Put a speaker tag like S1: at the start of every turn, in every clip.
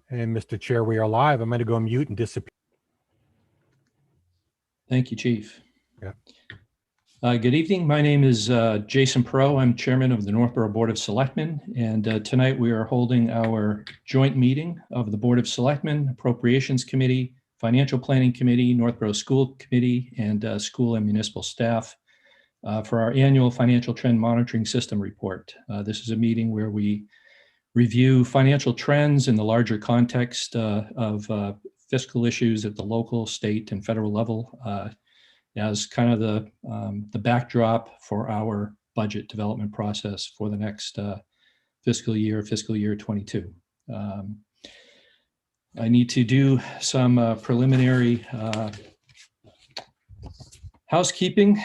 S1: And Mr. Chair, we are live. I'm going to go mute and disappear.
S2: Thank you, Chief.
S1: Yeah.
S2: Good evening. My name is Jason Pro. I'm Chairman of the Northborough Board of Selectmen, and tonight we are holding our joint meeting of the Board of Selectmen, Appropriations Committee, Financial Planning Committee, Northborough School Committee, and school and municipal staff for our annual Financial Trend Monitoring System report. This is a meeting where we review financial trends in the larger context of fiscal issues at the local, state, and federal level as kind of the backdrop for our budget development process for the next fiscal year 22. I need to do some preliminary housekeeping.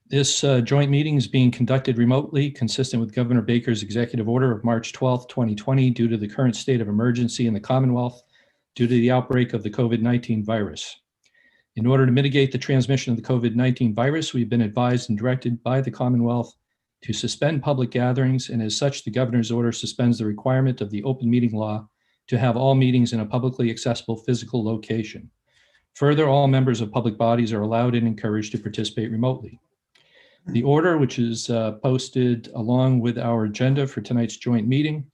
S2: This joint meeting is being conducted remotely, consistent with Governor Baker's executive order of March 12th, 2020, due to the current state of emergency in the Commonwealth due to the outbreak of the COVID-19 virus. In order to mitigate the transmission of the COVID-19 virus, we've been advised and directed by the Commonwealth to suspend public gatherings, and as such, the governor's order suspends the requirement of the open meeting law to have all meetings in a publicly accessible physical location. Further, all members of public bodies are allowed and encouraged to participate remotely. The order, which is posted along with our agenda for tonight's joint meeting,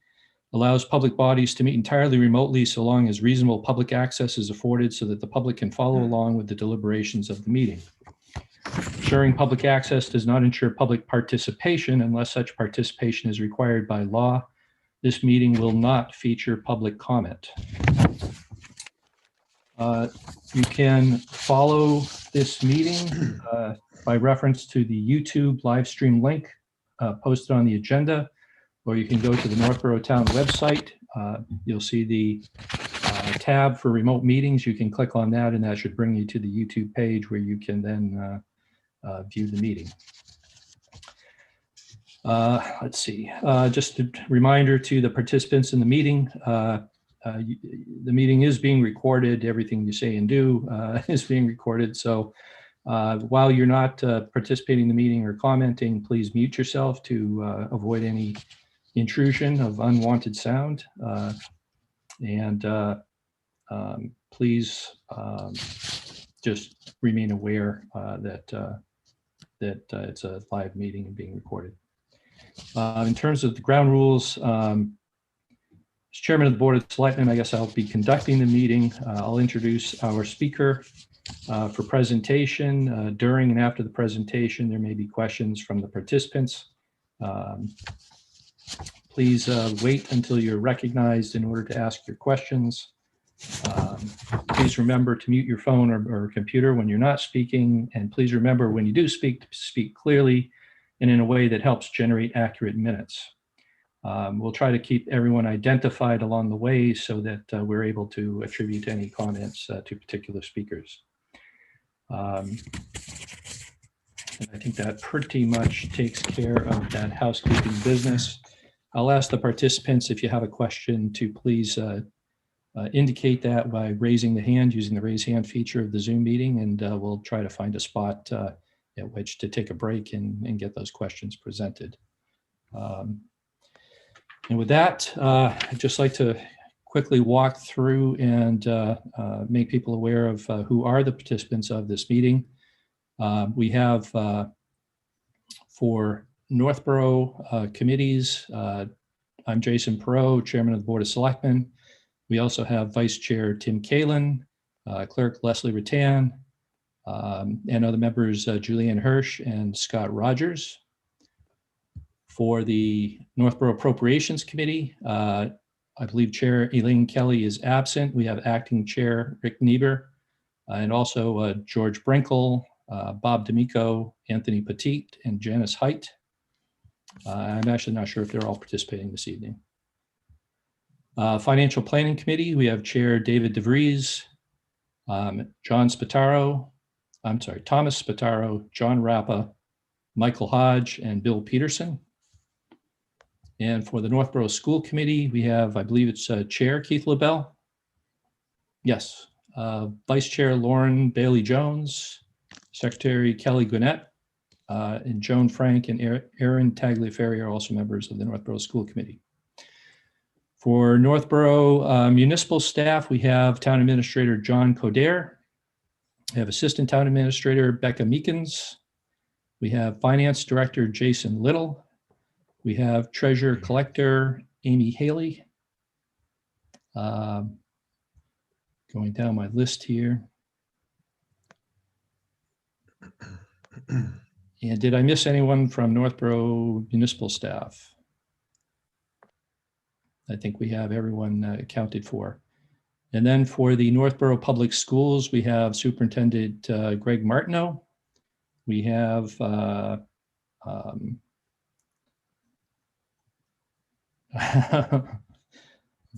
S2: allows public bodies to meet entirely remotely so long as reasonable public access is afforded so that the public can follow along with the deliberations of the meeting. Ensuring public access does not ensure public participation unless such participation is required by law. This meeting will not feature public comment. You can follow this meeting by reference to the YouTube live stream link posted on the agenda, or you can go to the Northborough Town website. You'll see the tab for remote meetings. You can click on that and that should bring you to the YouTube page where you can then view the meeting. Let's see, just a reminder to the participants in the meeting, the meeting is being recorded. Everything you say and do is being recorded. So while you're not participating in the meeting or commenting, please mute yourself to avoid any intrusion of unwanted sound. Please just remain aware that it's a live meeting and being recorded. In terms of the ground rules, as Chairman of the Board of Selectmen, I guess I'll be conducting the meeting. I'll introduce our speaker for presentation. During and after the presentation, there may be questions from the participants. Please wait until you're recognized in order to ask your questions. Please remember to mute your phone or computer when you're not speaking. And please remember when you do speak, to speak clearly and in a way that helps generate accurate minutes. We'll try to keep everyone identified along the way so that we're able to attribute any comments to particular speakers. And I think that pretty much takes care of that housekeeping business. I'll ask the participants if you have a question to please indicate that by raising the hand using the raise hand feature of the Zoom meeting, and we'll try to find a spot at which to take a break and get those questions presented. And with that, I'd just like to quickly walk through and make people aware of who are the participants of this meeting. We have for Northborough committees, I'm Jason Perot, Chairman of the Board of Selectmen. We also have Vice Chair Tim Kalin, Clerk Leslie Rattan, and other members Julianne Hirsch and Scott Rogers. For the Northborough Appropriations Committee, I believe Chair Elaine Kelly is absent. We have Acting Chair Rick Niebuhr, and also George Brinkle, Bob D'Amico, Anthony Petit, and Janice Height. I'm actually not sure if they're all participating this evening. Financial Planning Committee, we have Chair David DeVries, Thomas Spataro, John Rappa, Michael Hodge, and Bill Peterson. And for the Northborough School Committee, we have, I believe it's Chair Keith LaBelle. Yes, Vice Chair Lauren Bailey Jones, Secretary Kelly Gwinnett, and Joan Frank and Aaron Tagliaferri are also members of the Northborough School Committee. For Northborough municipal staff, we have Town Administrator John Coder. We have Assistant Town Administrator Becca Meekins. We have Finance Director Jason Little. We have Treasurer Collector Amy Haley. Going down my list here. And did I miss anyone from Northborough municipal staff? I think we have everyone accounted for. And then for the Northborough Public Schools, we have Superintendent Greg Martineau. We have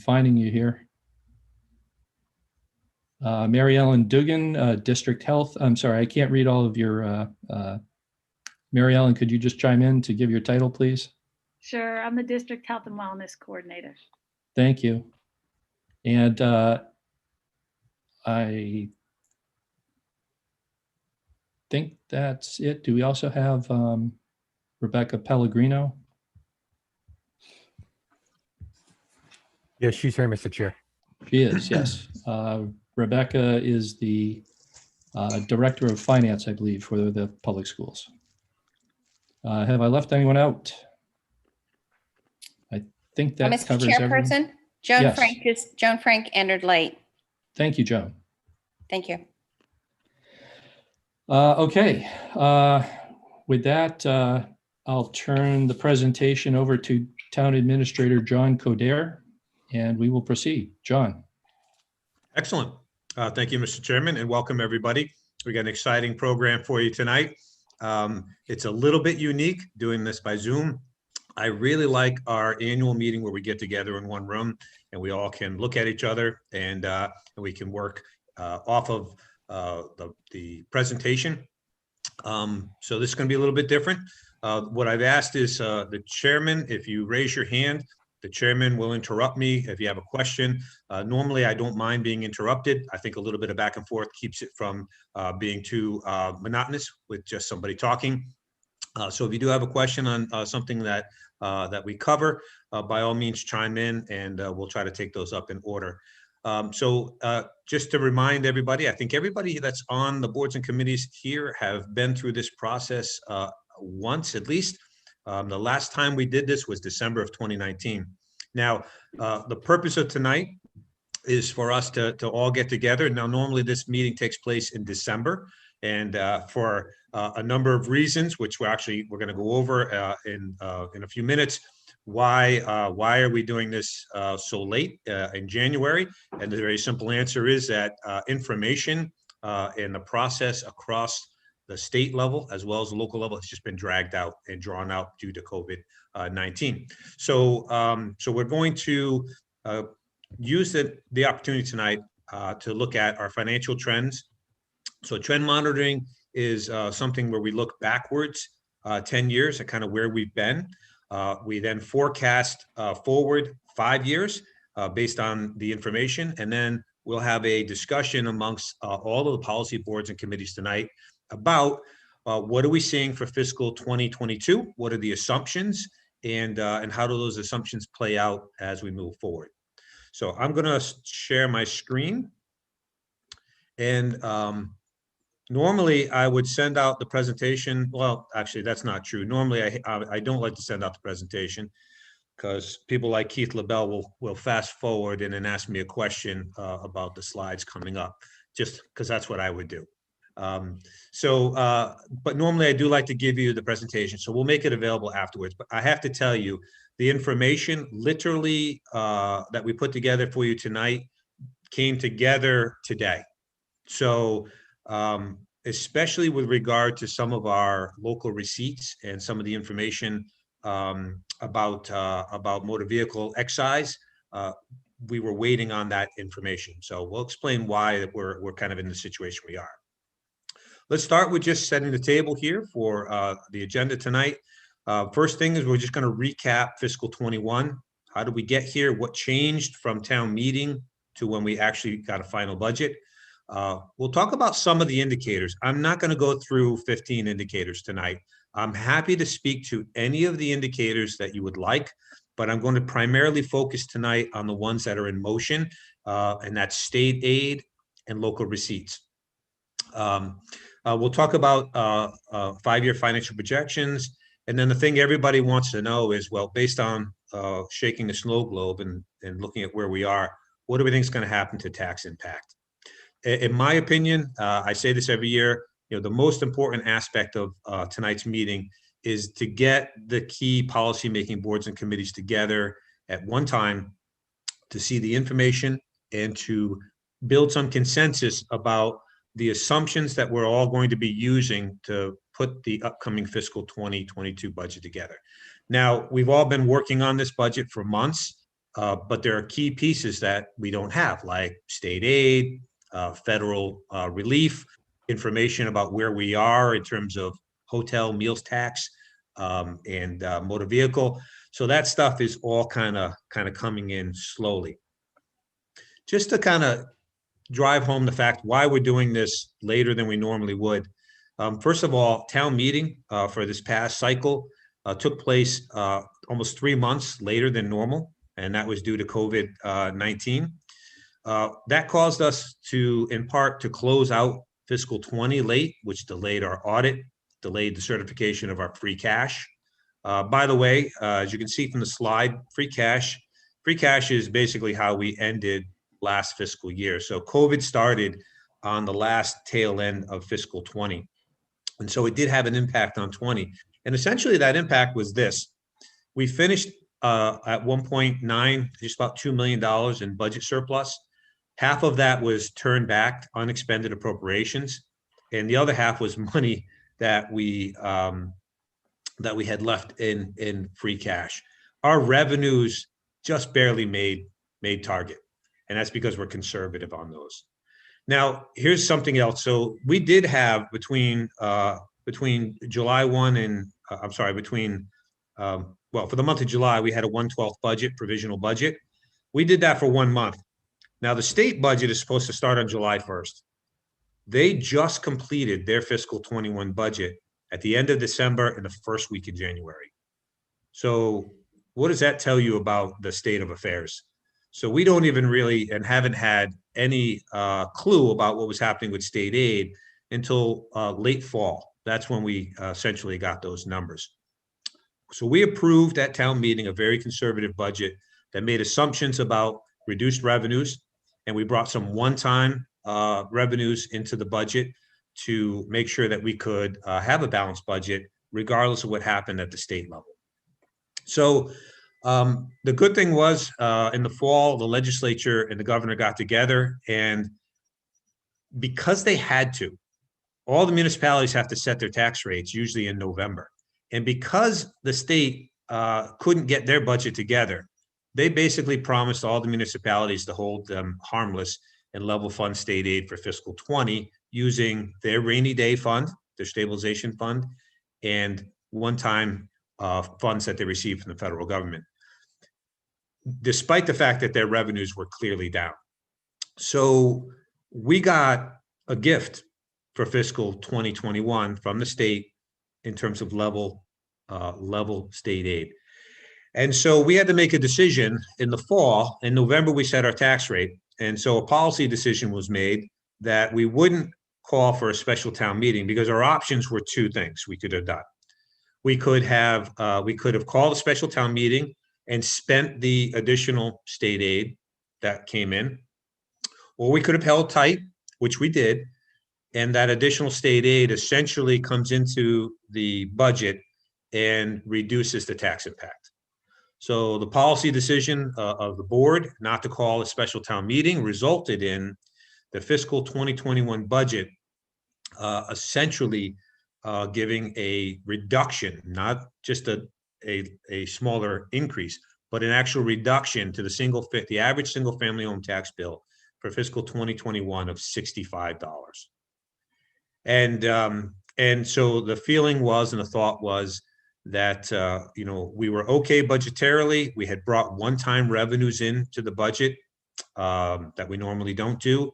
S2: finding you here. Mary Ellen Dugan, District Health. I'm sorry, I can't read all of your, Mary Ellen, could you just chime in to give your title, please?
S3: Sure, I'm the District Health and Wellness Coordinator.
S2: Thank you. And I think that's it. Do we also have Rebecca Pellegrino?
S1: Yes, she's here, Mr. Chair.
S2: She is, yes. Rebecca is the Director of Finance, I believe, for the public schools. Have I left anyone out? I think that
S4: Mr.
S2: covers everyone.
S4: Chairperson, Joan
S2: Yes.
S4: Joan Frank entered late.
S2: Thank you, Joan.
S4: Thank you.
S2: Okay. With that, I'll turn the presentation over to Town Administrator John Coder, and we will proceed. John.
S5: Excellent. Thank you, Mr. Chairman, and welcome everybody. We got an exciting program for you tonight. It's a little bit unique doing this by Zoom. I really like our annual meeting where we get together in one room and we all can look at each other and we can work off of the presentation. So this is going to be a little bit different. What I've asked is the chairman, if you raise your hand, the chairman will interrupt me if you have a question. Normally, I don't mind being interrupted. I think a little bit of back and forth keeps it from being too monotonous with just somebody talking. So if you do have a question on something that we cover, by all means chime in and we'll try to take those up in order. So just to remind everybody, I think everybody that's on the boards and committees here have been through this process once at least. The last time we did this was December of 2019. Now, the purpose of tonight is for us to all get together. Now, normally this meeting takes place in December, and for a number of reasons, which we're going to go over in a few minutes. Why are we doing this so late in January? And the very simple answer is that information in the process across the state level as well as the local level has just been dragged out and drawn out due to COVID-19. So we're going to use the opportunity tonight to look at our financial trends. So trend monitoring is something where we look backwards 10 years at kind of where we've been. We then forecast forward 5 years based on the information, and then we'll have a discussion amongst all of the policy boards and committees tonight about what are we seeing for fiscal 2022, what are the assumptions, and how do those assumptions play out as we move forward. So I'm going to share my screen, and normally I would send out the presentation. Well, actually that's not true. Normally I don't like to send out the presentation because people like Keith LaBelle will fast forward and then ask me a question about the slides coming up, just because that's what I would do. But normally I do like to give you the presentation, so we'll make it available afterwards. But I have to tell you, the information literally that we put together for you tonight came together today. So especially with regard to some of our local receipts and some of the information about motor vehicle excise, we were waiting on that information. So we'll explain why we're kind of in the situation we are. Let's start with just setting the table here for the agenda tonight. First thing is we're just going to recap fiscal 21. How did we get here? What changed from town meeting to when we actually got a final budget? We'll talk about some of the indicators. I'm not going to go through 15 indicators tonight. I'm happy to speak to any of the indicators that you would like, but I'm going to primarily focus tonight on the ones that are in motion, and that's state aid and local receipts. We'll talk about 5-year financial projections. And then the thing everybody wants to know is, well, based on shaking the snow globe and looking at where we are, what do we think is going to happen to tax impact? In my opinion, I say this every year, the most important aspect of tonight's meeting is to get the key policymaking boards and committees together at one time to see the information and to build some consensus about the assumptions that we're all going to be using to put the upcoming fiscal 2022 budget together. Now, we've all been working on this budget for months, but there are key pieces that we don't have, like state aid, federal relief, information about where we are in terms of hotel meals tax, and motor vehicle. So that stuff is all kind of coming in slowly. Just to kind of drive home the fact why we're doing this later than we normally would. First of all, town meeting for this past cycle took place almost 3 months later than normal, and that was due to COVID-19. That caused us to, in part, to close out fiscal 20 late, which delayed our audit, delayed the certification of our free cash. By the way, as you can see from the slide, free cash is basically how we ended last fiscal year. So COVID started on the last tail end of fiscal 20. And so it did have an impact on 20. And essentially that impact was this. We finished at 1.9, just about $2 million in budget surplus. Half of that was turned back unexpended appropriations. And the other half was money that we had left in free cash. Our revenues just barely made target. And that's because we're conservative on those. Now, here's something else. So we did have between July 1 and for the month of July, we had a 1/12 budget, provisional budget. We did that for 1 month. Now, the state budget is supposed to start on July 1st. They just completed their fiscal 21 budget at the end of December and the first week in January. So what does that tell you about the state of affairs? So we don't even really and haven't had any clue about what was happening with state aid until late fall. That's when we essentially got those numbers. So we approved at town meeting a very conservative budget that made assumptions about reduced revenues, and we brought some one-time revenues into the budget to make sure that we could have a balanced budget regardless of what happened at the state level. So the good thing was in the fall, the legislature and the governor got together, and because they had to, all the municipalities have to set their tax rates usually in November. And because the state couldn't get their budget together, they basically promised all the municipalities to hold them harmless and level fund state aid for fiscal 20 using their rainy day fund, their stabilization fund, and one-time funds that they received from the federal government, despite the fact that their revenues were clearly down. So we got a gift for fiscal 2021 from the state in terms of level state aid. And so we had to make a decision in the fall. In November, we set our tax rate. And so a policy decision was made that we wouldn't call for a special town meeting because our options were two things we could have done. We could have called a special town meeting and spent the additional state aid that came in, or we could have held tight, which we did, and that additional state aid essentially comes into the budget and reduces the tax impact. So the policy decision of the board not to call a special town meeting resulted in the fiscal 2021 budget essentially giving a reduction, not just a smaller increase, but an actual reduction to the average single family home tax bill for fiscal 2021 of $65. And so the feeling was, and the thought was that, we were okay budgetarily. We had brought one-time revenues into the budget that we normally don't do.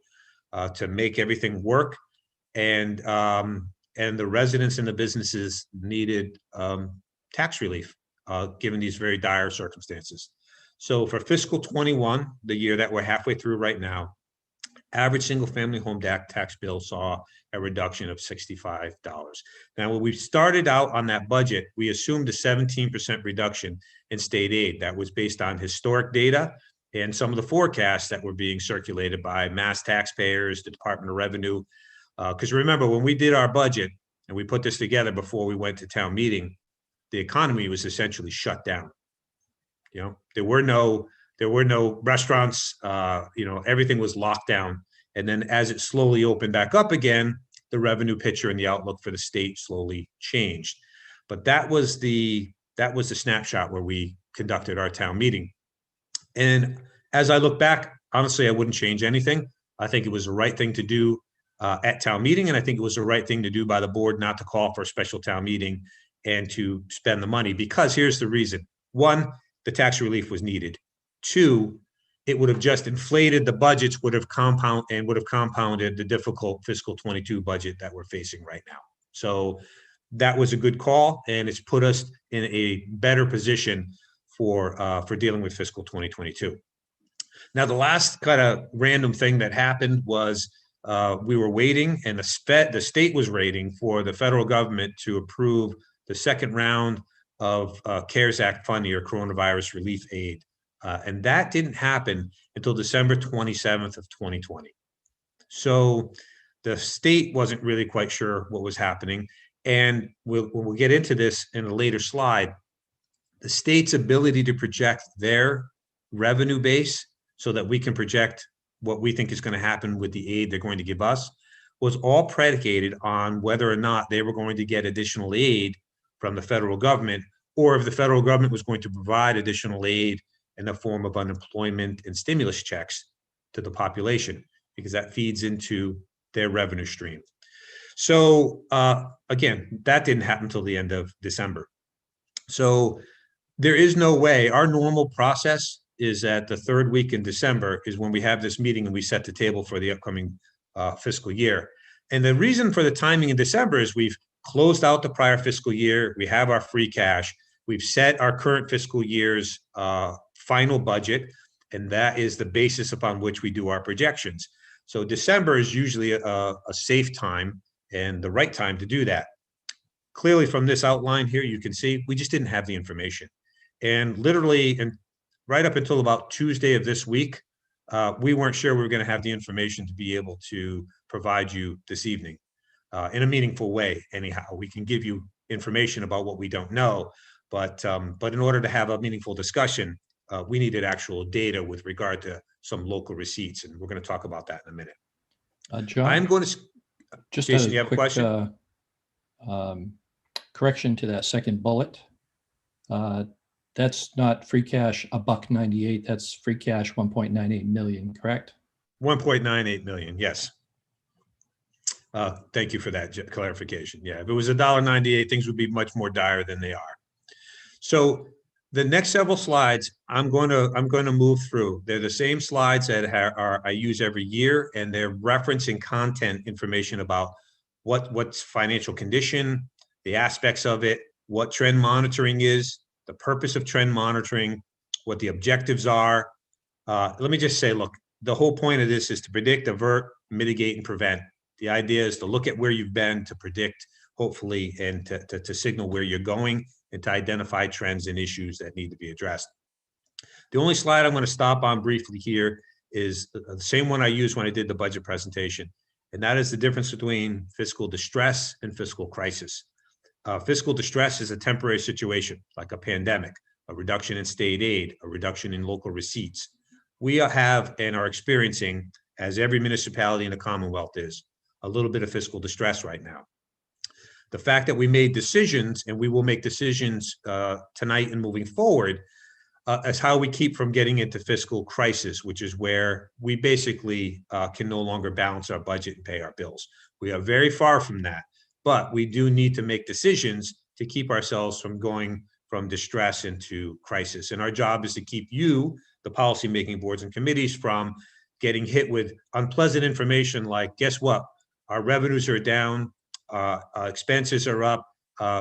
S5: to make everything work. And the residents and the businesses needed tax relief given these very dire circumstances. So for fiscal 21, the year that we're halfway through right now, average single-family home tax bill saw a reduction of $65. Now, when we started out on that budget, we assumed a 17% reduction in state aid. That was based on historic data and some of the forecasts that were being circulated by mass taxpayers, the Department of Revenue. Because remember, when we did our budget and we put this together before we went to town meeting, the economy was essentially shut down. You know, there were no restaurants, you know, everything was locked down. And then as it slowly opened back up again, the revenue picture and the outlook for the state slowly changed. But that was the snapshot where we conducted our town meeting. And as I look back, honestly, I wouldn't change anything. I think it was the right thing to do at town meeting. And I think it was the right thing to do by the board not to call for a special town meeting and to spend the money, because here's the reason. One, the tax relief was needed. Two, it would have just inflated the budgets, would have compounded the difficult fiscal 22 budget that we're facing right now. So that was a good call, and it's put us in a better position for dealing with fiscal 2022. Now, the last kind of random thing that happened was we were waiting, and the state was waiting for the federal government to approve the second round of CARES Act funding or coronavirus relief aid. And that didn't happen until December 27th of 2020. So the state wasn't really quite sure what was happening. And we'll get into this in a later slide. The state's ability to project their revenue base so that we can project what we think is going to happen with the aid they're going to give us was all predicated on whether or not they were going to get additional aid from the federal government, or if the federal government was going to provide additional aid in the form of unemployment and stimulus checks to the population, because that feeds into their revenue stream. So again, that didn't happen until the end of December. So there is no way. Our normal process is that the third week in December is when we have this meeting and we set the table for the upcoming fiscal year. And the reason for the timing in December is we've closed out the prior fiscal year. We have our free cash. We've set our current fiscal year's final budget, and that is the basis upon which we do our projections. So December is usually a safe time and the right time to do that. Clearly from this outline here, you can see we just didn't have the information. And literally, and right up until about Tuesday of this week, we weren't sure we were going to have the information to be able to provide you this evening in a meaningful way. Anyhow, we can give you information about what we don't know, but in order to have a meaningful discussion, we needed actual data with regard to some local receipts, and we're going to talk about that in a minute.
S2: John,
S5: I'm going to,
S2: just
S5: Jason,
S2: a
S5: you have a
S2: quick
S5: question?
S2: Correction to that second bullet. That's not free cash $1.98. That's free cash 1.98 million, correct?
S5: 1.98 million, yes. Thank you for that clarification. Yeah, if it was $1.98, things would be much more dire than they are. So the next several slides, I'm going to move through. They're the same slides that I use every year, and they're referencing content information about what's financial condition, the aspects of it, what trend monitoring is, the purpose of trend monitoring, what the objectives are. Let me just say, look, the whole point of this is to predict, avert, mitigate, and prevent. The idea is to look at where you've been, to predict, hopefully, and to signal where you're going, and to identify trends and issues that need to be addressed. The only slide I'm going to stop on briefly here is the same one I used when I did the budget presentation, and that is the difference between fiscal distress and fiscal crisis. Fiscal distress is a temporary situation, like a pandemic, a reduction in state aid, a reduction in local receipts. We have and are experiencing, as every municipality in the Commonwealth is, a little bit of fiscal distress right now. The fact that we made decisions, and we will make decisions tonight and moving forward, is how we keep from getting into fiscal crisis, which is where we basically can no longer balance our budget and pay our bills. We are very far from that, but we do need to make decisions to keep ourselves from going from distress into crisis. And our job is to keep you, the policymaking boards and committees, from getting hit with unpleasant information like, guess what? Our revenues are down, expenses are up.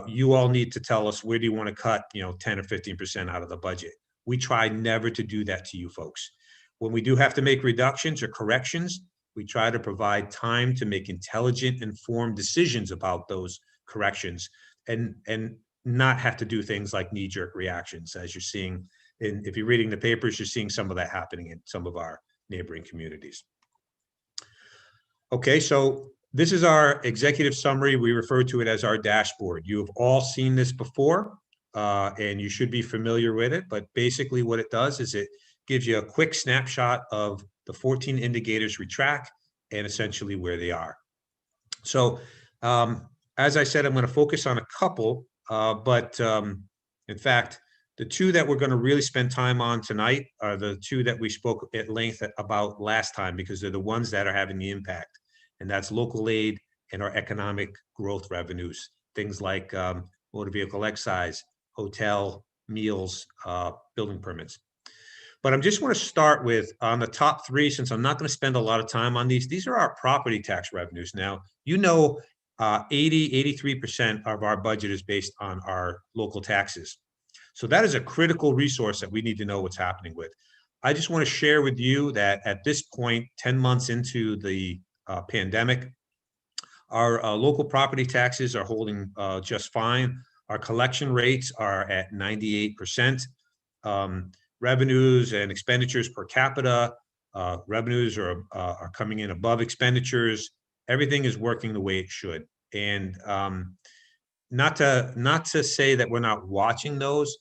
S5: You all need to tell us where do you want to cut, 10 or 15% out of the budget. We try never to do that to you folks. When we do have to make reductions or corrections, we try to provide time to make intelligent, informed decisions about those corrections and not have to do things like knee-jerk reactions, as you're seeing. If you're reading the papers, you're seeing some of that happening in some of our neighboring communities. Okay, so this is our executive summary. We refer to it as our dashboard. You have all seen this before, and you should be familiar with it. But basically what it does is it gives you a quick snapshot of the 14 indicators we track and essentially where they are. So as I said, I'm going to focus on a couple, but in fact, the two that we're going to really spend time on tonight are the two that we spoke at length about last time, because they're the ones that are having the impact, and that's local aid and our economic growth revenues, things like motor vehicle excise, hotel, meals, building permits. But I just want to start with on the top three, since I'm not going to spend a lot of time on these. These are our property tax revenues. Now, 83% of our budget is based on our local taxes. So that is a critical resource that we need to know what's happening with. I just want to share with you that at this point, 10 months into the pandemic, our local property taxes are holding just fine. Our collection rates are at 98%. Revenues and expenditures per capita, revenues are coming in above expenditures. Everything is working the way it should. And not to say that we're not watching those,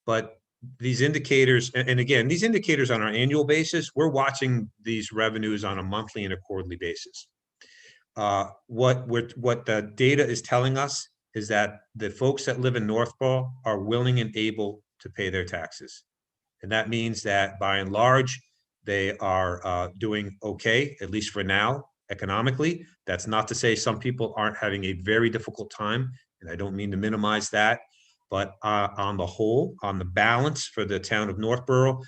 S5: but these indicators, and again, these indicators on an annual basis, we're watching these revenues on a monthly and a quarterly basis. What the data is telling us is that the folks that live in Northborough are willing and able to pay their taxes. And that means that by and large, they are doing okay, at least for now, economically. That's not to say some people aren't having a very difficult time, and I don't mean to minimize that. But on the whole, on the balance for the town of Northborough,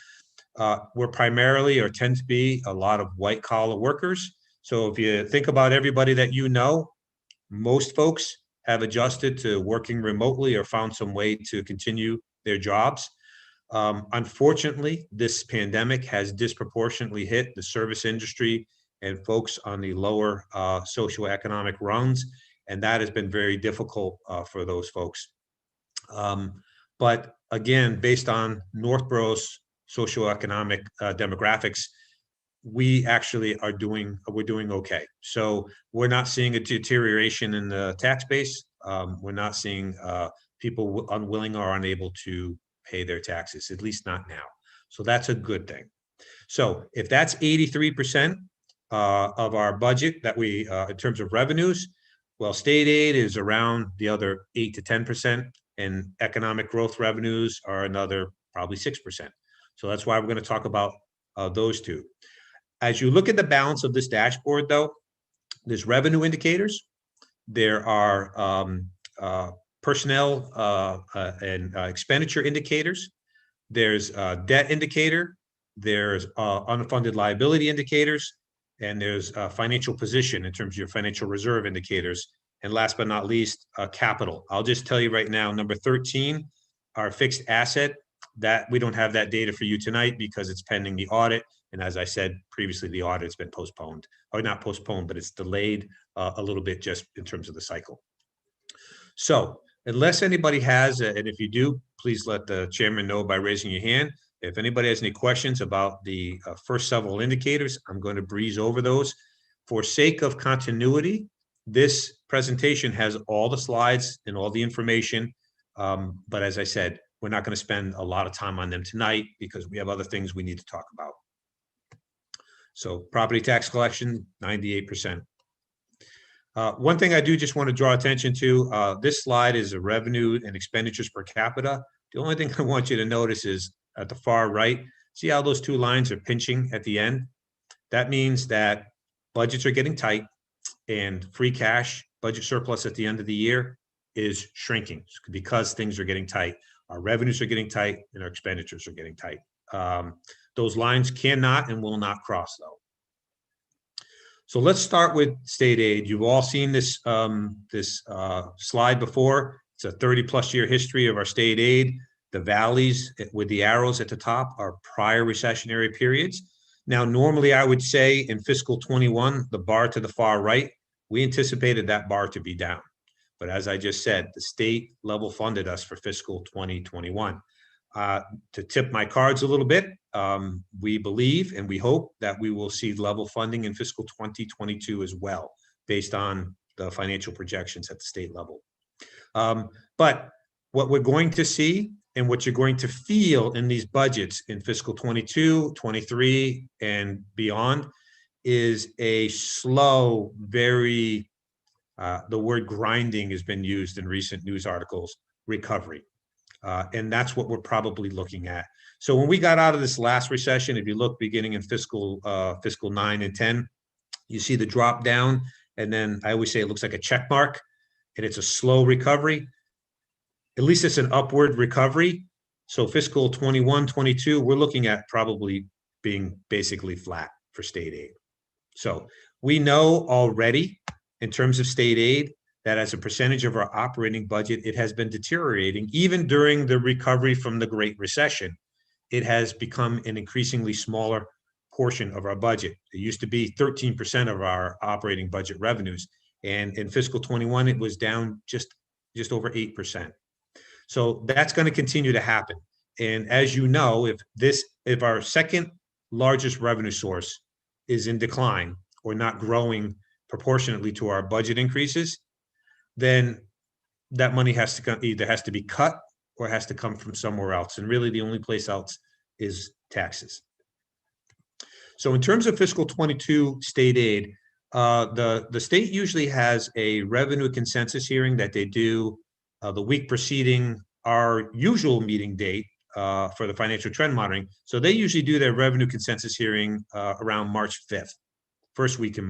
S5: we're primarily, or tend to be, a lot of white collar workers. So if you think about everybody that you know, most folks have adjusted to working remotely or found some way to continue their jobs. Unfortunately, this pandemic has disproportionately hit the service industry and folks on the lower socioeconomic rungs, and that has been very difficult for those folks. But again, based on Northborough's socioeconomic demographics, we actually we're doing okay. So we're not seeing a deterioration in the tax base. We're not seeing people unwilling or unable to pay their taxes, at least not now. So that's a good thing. So if that's 83% of our budget that we, in terms of revenues, well, state aid is around the other 8 to 10%, and economic growth revenues are another probably 6%. So that's why we're going to talk about those two. As you look at the balance of this dashboard, though, there's revenue indicators. There are personnel and expenditure indicators. There's debt indicator. There's unfunded liability indicators. And there's financial position in terms of your financial reserve indicators. And last but not least, capital. I'll just tell you right now, number 13, our fixed asset, that we don't have that data for you tonight because it's pending the audit. And as I said previously, the audit's been postponed, or not postponed, but it's delayed a little bit just in terms of the cycle. So unless anybody has, and if you do, please let the chairman know by raising your hand. If anybody has any questions about the first several indicators, I'm going to breeze over those. For sake of continuity, this presentation has all the slides and all the information. But as I said, we're not going to spend a lot of time on them tonight because we have other things we need to talk about. So property tax collection, 98%. One thing I do just want to draw attention to, this slide is a revenue and expenditures per capita. The only thing I want you to notice is at the far right, see how those two lines are pinching at the end? That means that budgets are getting tight and free cash, budget surplus at the end of the year is shrinking because things are getting tight. Our revenues are getting tight and our expenditures are getting tight. Those lines cannot and will not cross though. So let's start with state aid. You've all seen this slide before. It's a 30+ year history of our state aid. The valleys with the arrows at the top are prior recessionary periods. Now, normally I would say in fiscal 21, the bar to the far right, we anticipated that bar to be down. But as I just said, the state level funded us for fiscal 2021. To tip my cards a little bit, we believe and we hope that we will see level funding in fiscal 2022 as well, based on the financial projections at the state level. But what we're going to see and what you're going to feel in these budgets in fiscal 22, 23, and beyond is a slow, very, the word grinding has been used in recent news articles, recovery. And that's what we're probably looking at. So when we got out of this last recession, if you look beginning in fiscal 9 and 10, you see the drop down. And then I always say it looks like a check mark, and it's a slow recovery. At least it's an upward recovery. So fiscal 21, 22, we're looking at probably being basically flat for state aid. So we know already in terms of state aid that as a percentage of our operating budget, it has been deteriorating. Even during the recovery from the Great Recession, it has become an increasingly smaller portion of our budget. It used to be 13% of our operating budget revenues. And in fiscal 21, it was down just over 8%. So that's going to continue to happen. And as you know, if our second largest revenue source is in decline or not growing proportionately to our budget increases, then that money has to come, either has to be cut or has to come from somewhere else. And really the only place else is taxes. So in terms of fiscal 22 state aid, the state usually has a revenue consensus hearing that they do the week preceding our usual meeting date for the financial trend monitoring. So they usually do their revenue consensus hearing around March 5th, first week in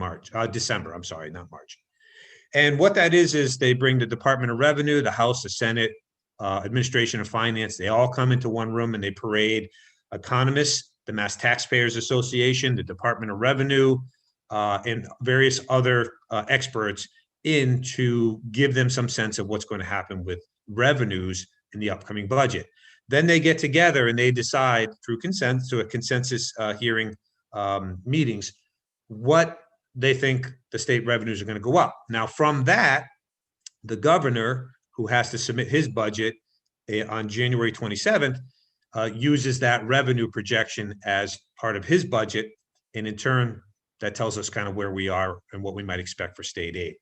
S5: December, I'm sorry, not March. And what that is they bring the Department of Revenue, the House, the Senate, Administration of Finance, they all come into one room and they parade economists, the Mass Taxpayers Association, the Department of Revenue, and various other experts in to give them some sense of what's going to happen with revenues in the upcoming budget. Then they get together and they decide through a consensus hearing meetings what they think the state revenues are going to go up. Now, from that, the governor, who has to submit his budget on January 27th, uses that revenue projection as part of his budget. And in turn, that tells us kind of where we are and what we might expect for state aid.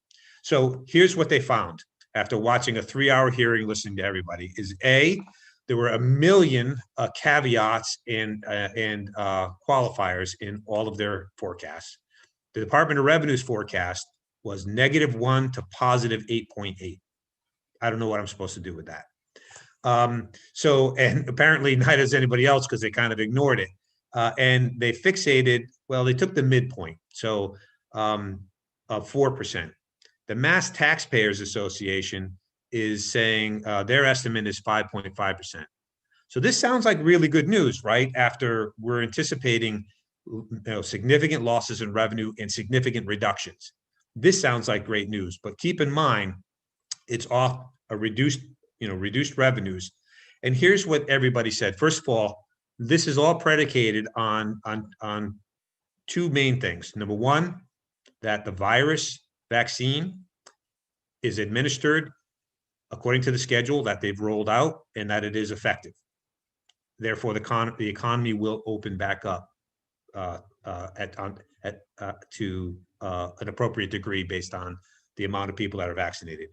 S5: So here's what they found after watching a 3-hour hearing, listening to everybody, is A, there were 1 million caveats and qualifiers in all of their forecasts. The Department of Revenue's forecast was -1 to +8.8. I don't know what I'm supposed to do with that. And apparently neither does anybody else because they kind of ignored it. And they fixated, well, they took the midpoint, so of 4%. The Mass Taxpayers Association is saying their estimate is 5.5%. So this sounds like really good news, right? After we're anticipating significant losses in revenue and significant reductions. This sounds like great news, but keep in mind, it's off a reduced revenues. And here's what everybody said. First of all, this is all predicated on 2 main things. Number one, that the virus vaccine is administered according to the schedule that they've rolled out and that it is effective. Therefore, the economy will open back up to an appropriate degree based on the amount of people that are vaccinated.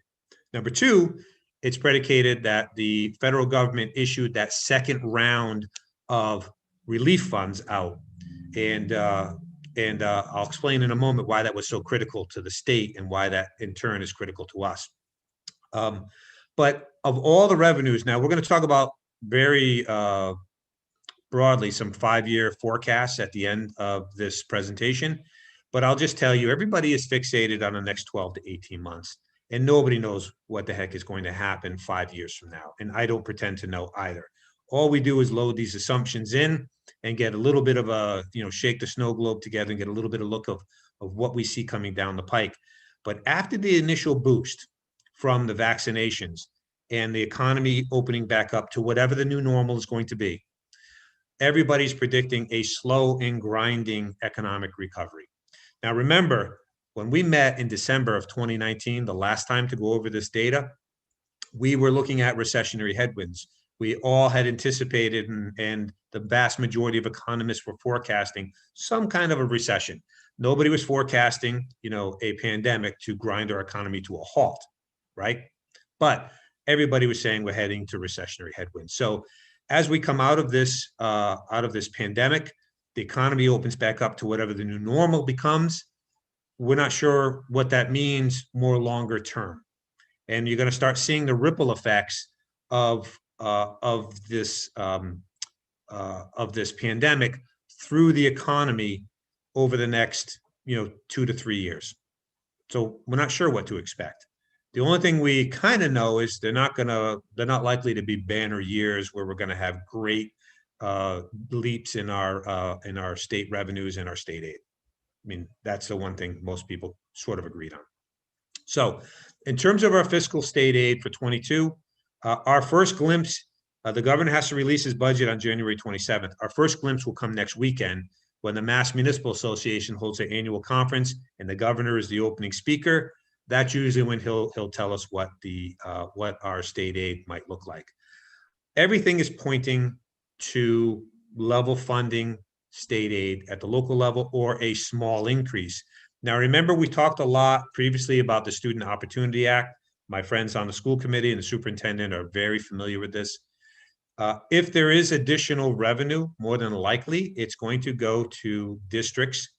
S5: Number 2, it's predicated that the federal government issued that second round of relief funds out. And I'll explain in a moment why that was so critical to the state and why that in turn is critical to us. But of all the revenues, now we're going to talk about very broadly some 5-year forecasts at the end of this presentation. But I'll just tell you, everybody is fixated on the next 12 to 18 months. And nobody knows what the heck is going to happen 5 years from now. And I don't pretend to know either. All we do is load these assumptions in and get a little bit of a, shake the snow globe together and get a little bit of look of of what we see coming down the pike. But after the initial boost from the vaccinations and the economy opening back up to whatever the new normal is going to be, everybody's predicting a slow and grinding economic recovery. Now, remember, when we met in December of 2019, the last time to go over this data, we were looking at recessionary headwinds. We all had anticipated, and the vast majority of economists were forecasting some kind of a recession. Nobody was forecasting, a pandemic to grind our economy to a halt, right? But everybody was saying we're heading to recessionary headwinds. So as we come out of this pandemic, the economy opens back up to whatever the new normal becomes. We're not sure what that means more longer term. And you're going to start seeing the ripple effects of this pandemic through the economy over the next 2 to 3 years. So we're not sure what to expect. The only thing we kind of know is they're not likely to be banner years where we're going to have great leaps in our state revenues and our state aid. I mean, that's the one thing most people sort of agreed on. So in terms of our fiscal state aid for 22, our first glimpse, the governor has to release his budget on January 27th. Our first glimpse will come next weekend when the Mass Municipal Association holds their annual conference and the governor is the opening speaker. That's usually when he'll tell us what our state aid might look like. Everything is pointing to level funding state aid at the local level or a small increase. Now, remember, we talked a lot previously about the Student Opportunity Act. My friends on the school committee and the superintendent are very familiar with this. If there is additional revenue, more than likely, it's going to go to districts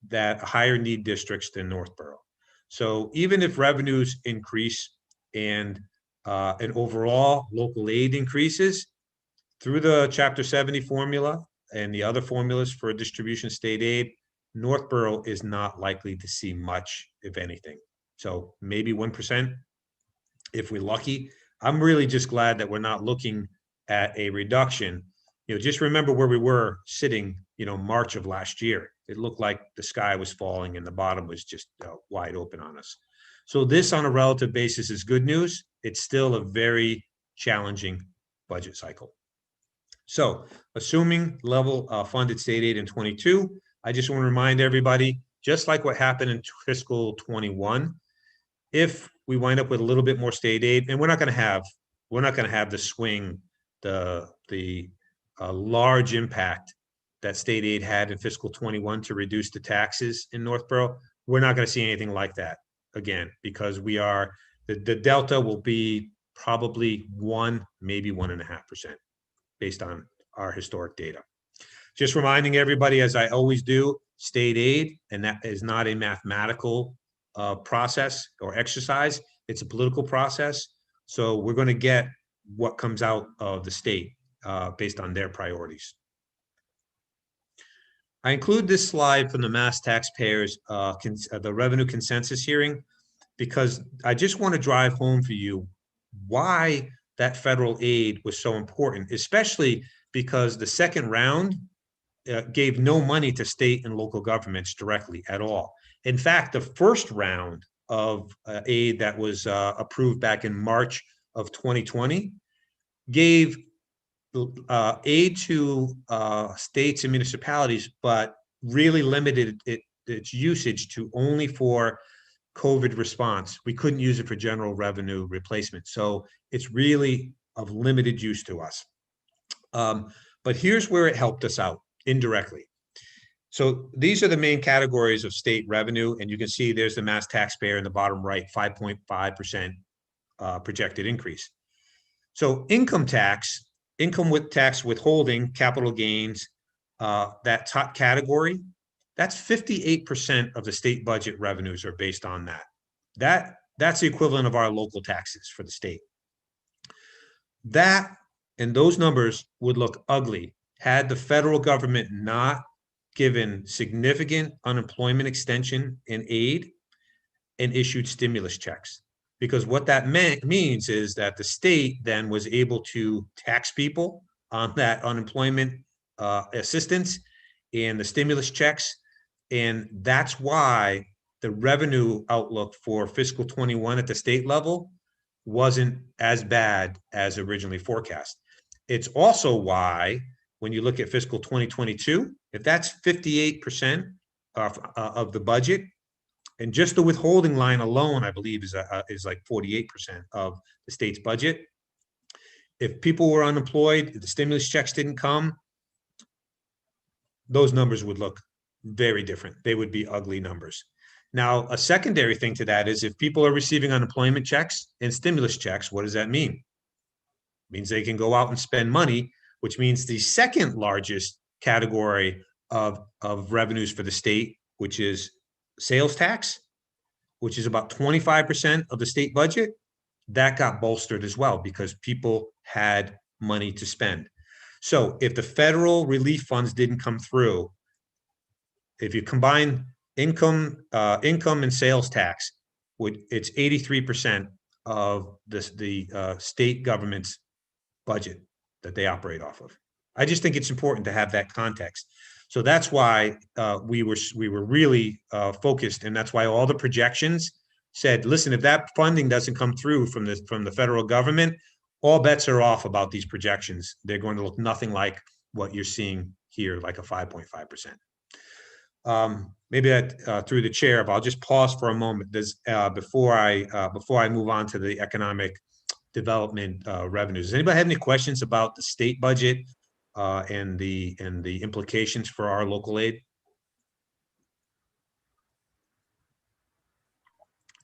S5: that higher need districts than Northborough. So even if revenues increase and overall local aid increases through the Chapter 70 formula and the other formulas for distribution state aid, Northborough is not likely to see much, if anything. So maybe 1% if we're lucky. I'm really just glad that we're not looking at a reduction. Just remember where we were sitting, March of last year. It looked like the sky was falling and the bottom was just wide open on us. So this on a relative basis is good news. It's still a very challenging budget cycle. So assuming level funded state aid in 22, I just want to remind everybody, just like what happened in fiscal 21, if we wind up with a little bit more state aid, and we're not going to have the swing, the large impact that state aid had in fiscal 21 to reduce the taxes in Northborough. We're not going to see anything like that again, because the delta will be probably 1, maybe 1.5% based on our historic data. Just reminding everybody, as I always do, state aid, and that is not a mathematical process or exercise. It's a political process. So we're going to get what comes out of the state based on their priorities. I include this slide from the Mass Taxpayers, the revenue consensus hearing, because I just want to drive home for you why that federal aid was so important, especially because the second round gave no money to state and local governments directly at all. In fact, the first round of aid that was approved back in March of 2020 gave aid to states and municipalities, but really limited its usage to only for COVID response. We couldn't use it for general revenue replacement. So it's really of limited use to us. But here's where it helped us out indirectly. So these are the main categories of state revenue. And you can see there's the mass taxpayer in the bottom right, 5.5% projected increase. So income tax withholding, capital gains, that top category, that's 58% of the state budget revenues are based on that. That's the equivalent of our local taxes for the state. That and those numbers would look ugly had the federal government not given significant unemployment extension and aid and issued stimulus checks. Because what that means is that the state then was able to tax people on that unemployment assistance and the stimulus checks And that's why the revenue outlook for fiscal 21 at the state level wasn't as bad as originally forecast. It's also why, when you look at fiscal 2022, if that's 58% of the budget, and just the withholding line alone, I believe, is like 48% of the state's budget. If people were unemployed, if the stimulus checks didn't come, those numbers would look very different. They would be ugly numbers. Now, a secondary thing to that is if people are receiving unemployment checks and stimulus checks, what does that mean? It means they can go out and spend money, which means the second largest category of revenues for the state, which is sales tax, which is about 25% of the state budget, that got bolstered as well because people had money to spend. So if the federal relief funds didn't come through, if you combine income and sales tax, it's 83% of the state government's budget that they operate off of. I just think it's important to have that context. So that's why we were really focused, and that's why all the projections said, listen, if that funding doesn't come through from the federal government, all bets are off about these projections. They're going to look nothing like what you're seeing here, like a 5.5%. Maybe that through the chair, but I'll just pause for a moment. Before I move on to the economic development revenues. Does anybody have any questions about the state budget and the implications for our local aid?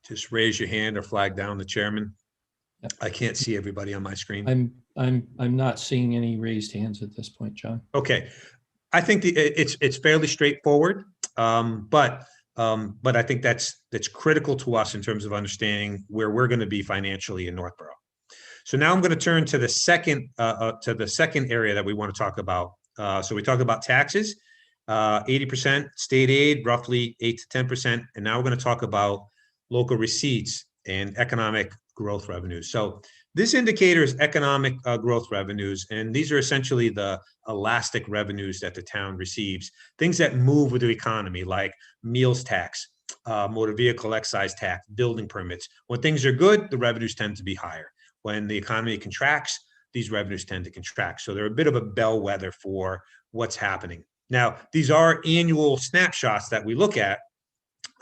S5: Just raise your hand or flag down the chairman.
S2: Yep.
S5: I can't see everybody on my screen.
S2: I'm not seeing any raised hands at this point, John.
S5: Okay, I think it's fairly straightforward, but I think that's critical to us in terms of understanding where we're going to be financially in Northborough. So now I'm going to turn to the second area that we want to talk about. So we talked about taxes, 80% state aid, roughly 8 to 10%, and now we're going to talk about local receipts and economic growth revenues. So this indicator is economic growth revenues, and these are essentially the elastic revenues that the town receives, things that move with the economy, like meals tax, motor vehicle excise tax, building permits. When things are good, the revenues tend to be higher. When the economy contracts, these revenues tend to contract. So they're a bit of a bellwether for what's happening. Now, these are annual snapshots that we look at,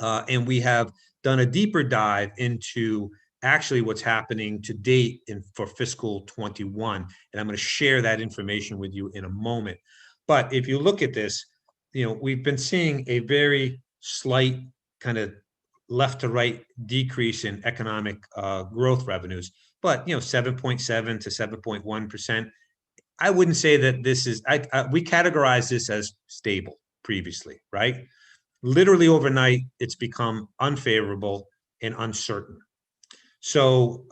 S5: and we have done a deeper dive into actually what's happening to date for fiscal 21. And I'm going to share that information with you in a moment. But if you look at this, we've been seeing a very slight kind of left to right decrease in economic growth revenues, but 7.7 to 7.1%. I wouldn't say that this is, we categorize this as stable previously, right? Literally overnight, it's become unfavorable and uncertain. So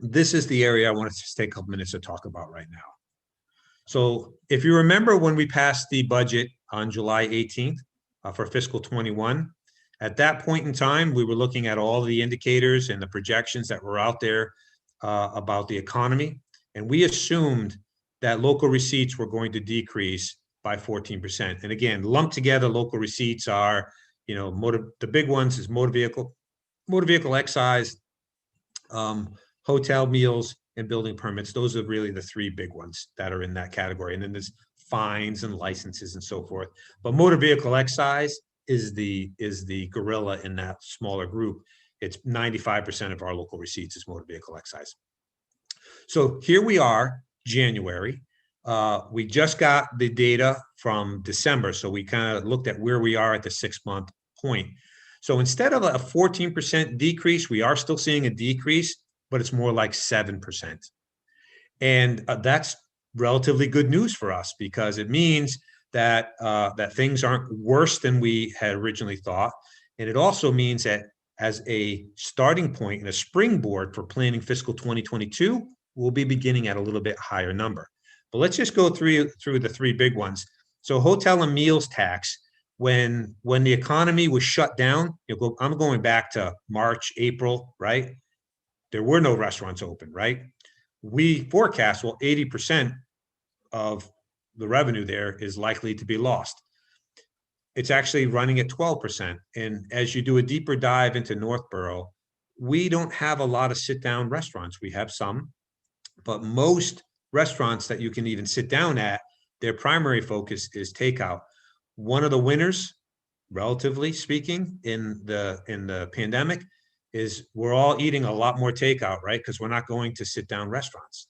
S5: this is the area I want to just take a couple minutes to talk about right now. So if you remember when we passed the budget on July 18th for fiscal 21, at that point in time, we were looking at all the indicators and the projections that were out there about the economy. And we assumed that local receipts were going to decrease by 14%. And again, lumped together, local receipts are, the big ones is motor vehicle excise, hotel meals, and building permits. Those are really the three big ones that are in that category. And then there's fines and licenses and so forth. But motor vehicle excise is the gorilla in that smaller group. It's 95% of our local receipts is motor vehicle excise. So here we are, January. We just got the data from December. So we kind of looked at where we are at the 6-month point. So instead of a 14% decrease, we are still seeing a decrease, but it's more like 7%. And that's relatively good news for us because it means that that things aren't worse than we had originally thought. And it also means that as a starting point and a springboard for planning fiscal 2022, we'll be beginning at a little bit higher number. But let's just go through the three big ones. So hotel and meals tax, when the economy was shut down, I'm going back to March, April, right? There were no restaurants open, right? We forecast, 80% of the revenue there is likely to be lost. it's actually running at 12%. And as you do a deeper dive into Northborough, we don't have a lot of sit-down restaurants. We have some, but most restaurants that you can even sit down at, their primary focus is takeout. One of the winners, relatively speaking, in the pandemic is we're all eating a lot more takeout, right? Because we're not going to sit down restaurants.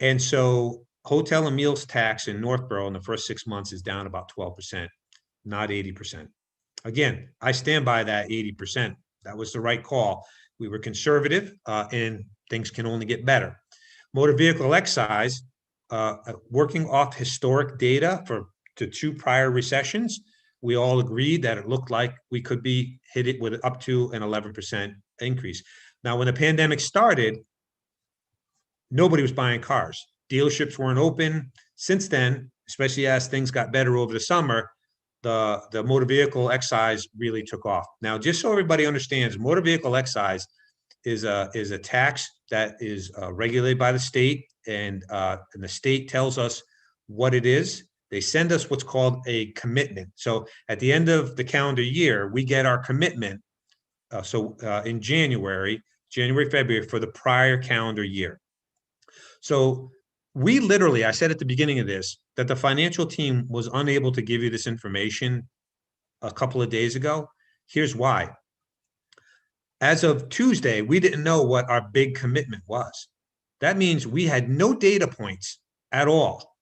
S5: And so hotel and meals tax in Northborough in the first 6 months is down about 12%, not 80%. Again, I stand by that 80%. That was the right call. We were conservative, and things can only get better. Motor vehicle excise, working off historic data to 2 prior recessions, we all agreed that it looked like we could be hit it with up to an 11% increase. Now, when the pandemic started, nobody was buying cars. Dealerships weren't open. Since then, especially as things got better over the summer, the motor vehicle excise really took off. Now, just so everybody understands, motor vehicle excise is a tax that is regulated by the state, and the state tells us what it is. They send us what's called a commitment. So at the end of the calendar year, we get our commitment. In January, February for the prior calendar year. So we literally, I said at the beginning of this, that the financial team was unable to give you this information a couple of days ago. Here's why. As of Tuesday, we didn't know what our big commitment was. That means we had no data points at all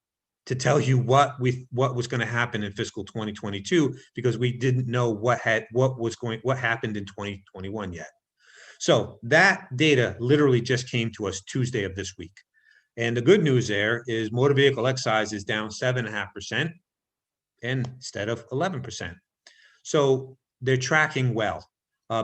S5: to tell you what was going to happen in fiscal 2022, because we didn't know what happened in 2021 yet. So that data literally just came to us Tuesday of this week. And the good news there is motor vehicle excise is down 7.5% instead of 11%. So they're tracking well.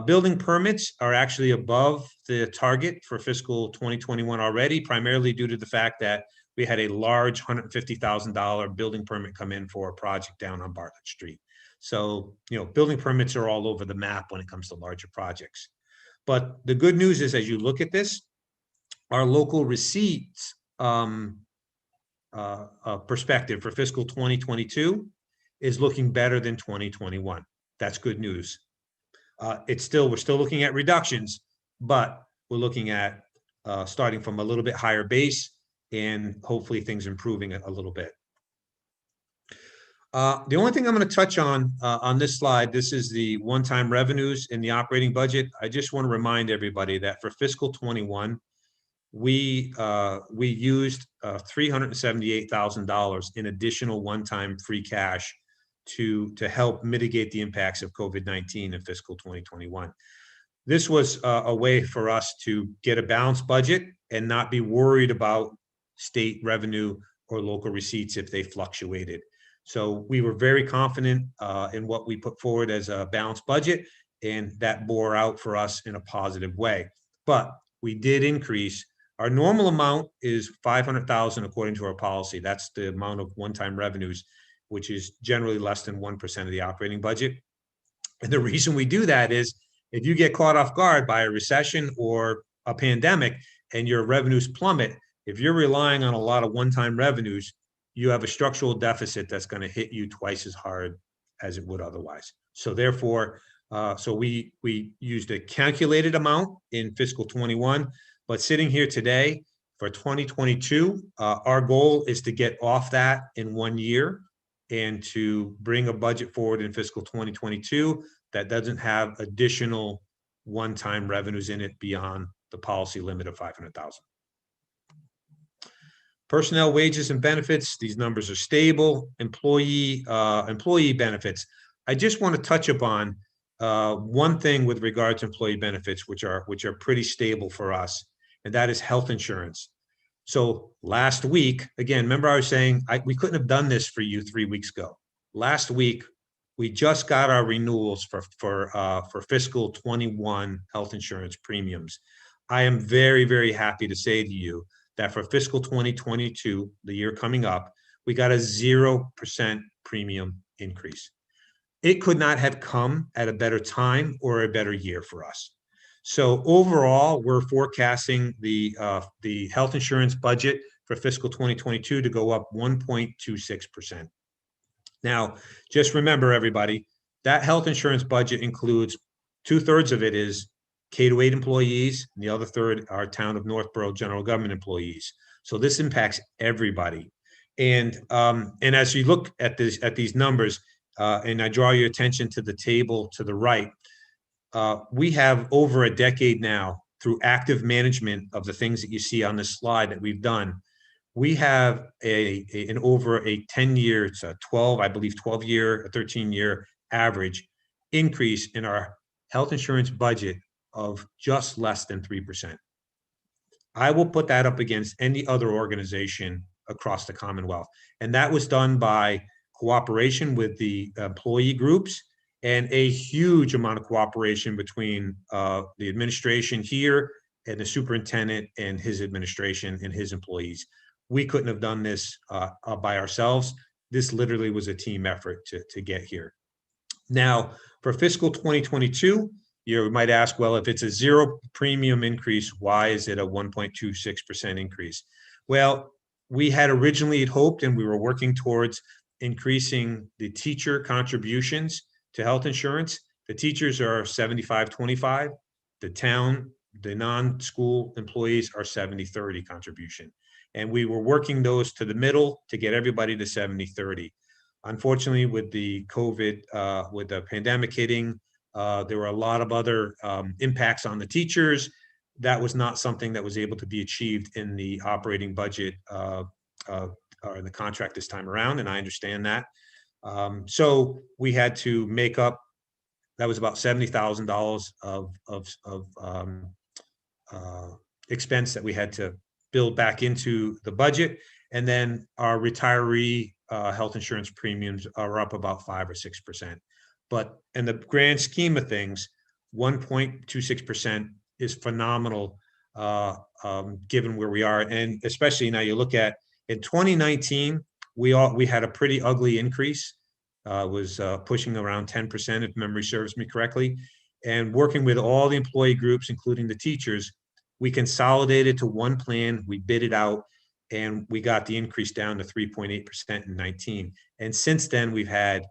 S5: Building permits are actually above the target for fiscal 2021 already, primarily due to the fact that we had a large $150,000 building permit come in for a project down on Bartlett Street. So, building permits are all over the map when it comes to larger projects. But the good news is, as you look at this, our local receipts perspective for fiscal 2022 is looking better than 2021. That's good news. We're still looking at reductions, but we're looking at starting from a little bit higher base, and hopefully things improving a little bit. The only thing I'm going to touch on this slide, this is the one-time revenues in the operating budget. I just want to remind everybody that for fiscal 21, we used $378,000 in additional one-time free cash to help mitigate the impacts of COVID-19 in fiscal 2021. This was a way for us to get a balanced budget and not be worried about state revenue or local receipts if they fluctuated. So we were very confident in what we put forward as a balanced budget, and that bore out for us in a positive way. But we did increase. Our normal amount is $500,000 according to our policy. That's the amount of one-time revenues, which is generally less than 1% of the operating budget. And the reason we do that is if you get caught off guard by a recession or a pandemic and your revenues plummet, if you're relying on a lot of one-time revenues, you have a structural deficit that's going to hit you twice as hard as it would otherwise. So therefore, we used a calculated amount in fiscal 21, but sitting here today for 2022, our goal is to get off that in 1 year and to bring a budget forward in fiscal 2022 that doesn't have additional one-time revenues in it beyond the policy limit of $500,000. Personnel wages and benefits, these numbers are stable. Employee benefits. I just want to touch upon one thing with regard to employee benefits, which are pretty stable for us, and that is health insurance. So last week, again, remember I was saying we couldn't have done this for you 3 weeks ago. Last week, we just got our renewals for fiscal 21 health insurance premiums. I am very, very happy to say to you that for fiscal 2022, the year coming up, we got a 0% premium increase. It could not have come at a better time or a better year for us. So overall, we're forecasting the health insurance budget for fiscal 2022 to go up 1.26%. Now, just remember, everybody, that health insurance budget includes 2/3 of it is K-8 employees, and the other third are town of Northborough general government employees. So this impacts everybody. And as you look at these numbers, and I draw your attention to the table to the right, we have over a decade now, through active management of the things that you see on this slide that we've done, we have an over a 10-year, it's a 12, I believe 12-year, a 13-year average increase in our health insurance budget of just less than 3%. I will put that up against any other organization across the Commonwealth. And that was done by cooperation with the employee groups and a huge amount of cooperation between the administration here and the superintendent and his administration and his employees. We couldn't have done this by ourselves. This literally was a team effort to get here. Now, for fiscal 2022, you might ask, well, if it's a zero premium increase, why is it a 1.26% increase? Well, we had originally hoped, and we were working towards increasing the teacher contributions to health insurance. The teachers are 75-25. The non-school employees are 70-30 contribution. And we were working those to the middle to get everybody to 70-30. Unfortunately, with the COVID, with the pandemic hitting, there were a lot of other impacts on the teachers. That was not something that was able to be achieved in the operating budget or the contract this time around, and I understand that. So we had to make up, that was about $70,000 of expense that we had to build back into the budget. And then our retiree health insurance premiums are up about 5 or 6%. But in the grand scheme of things, 1.26% is phenomenal given where we are. And especially now you look at, in 2019, we had a pretty ugly increase. Was pushing around 10%, if memory serves me correctly. And working with all the employee groups, including the teachers, we consolidated to one plan, we bid it out, and we got the increase down to 3.8% in 19. And since then, we've had,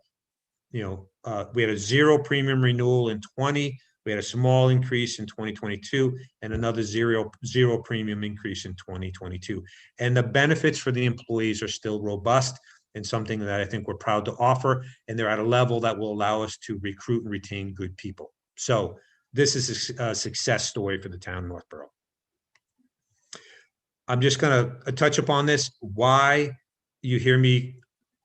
S5: we had a zero premium renewal in 20, we had a small increase in 2022, and another zero premium increase in 2022. And the benefits for the employees are still robust and something that I think we're proud to offer, and they're at a level that will allow us to recruit and retain good people. So this is a success story for the town of Northborough. I'm just going to touch upon this, why you hear me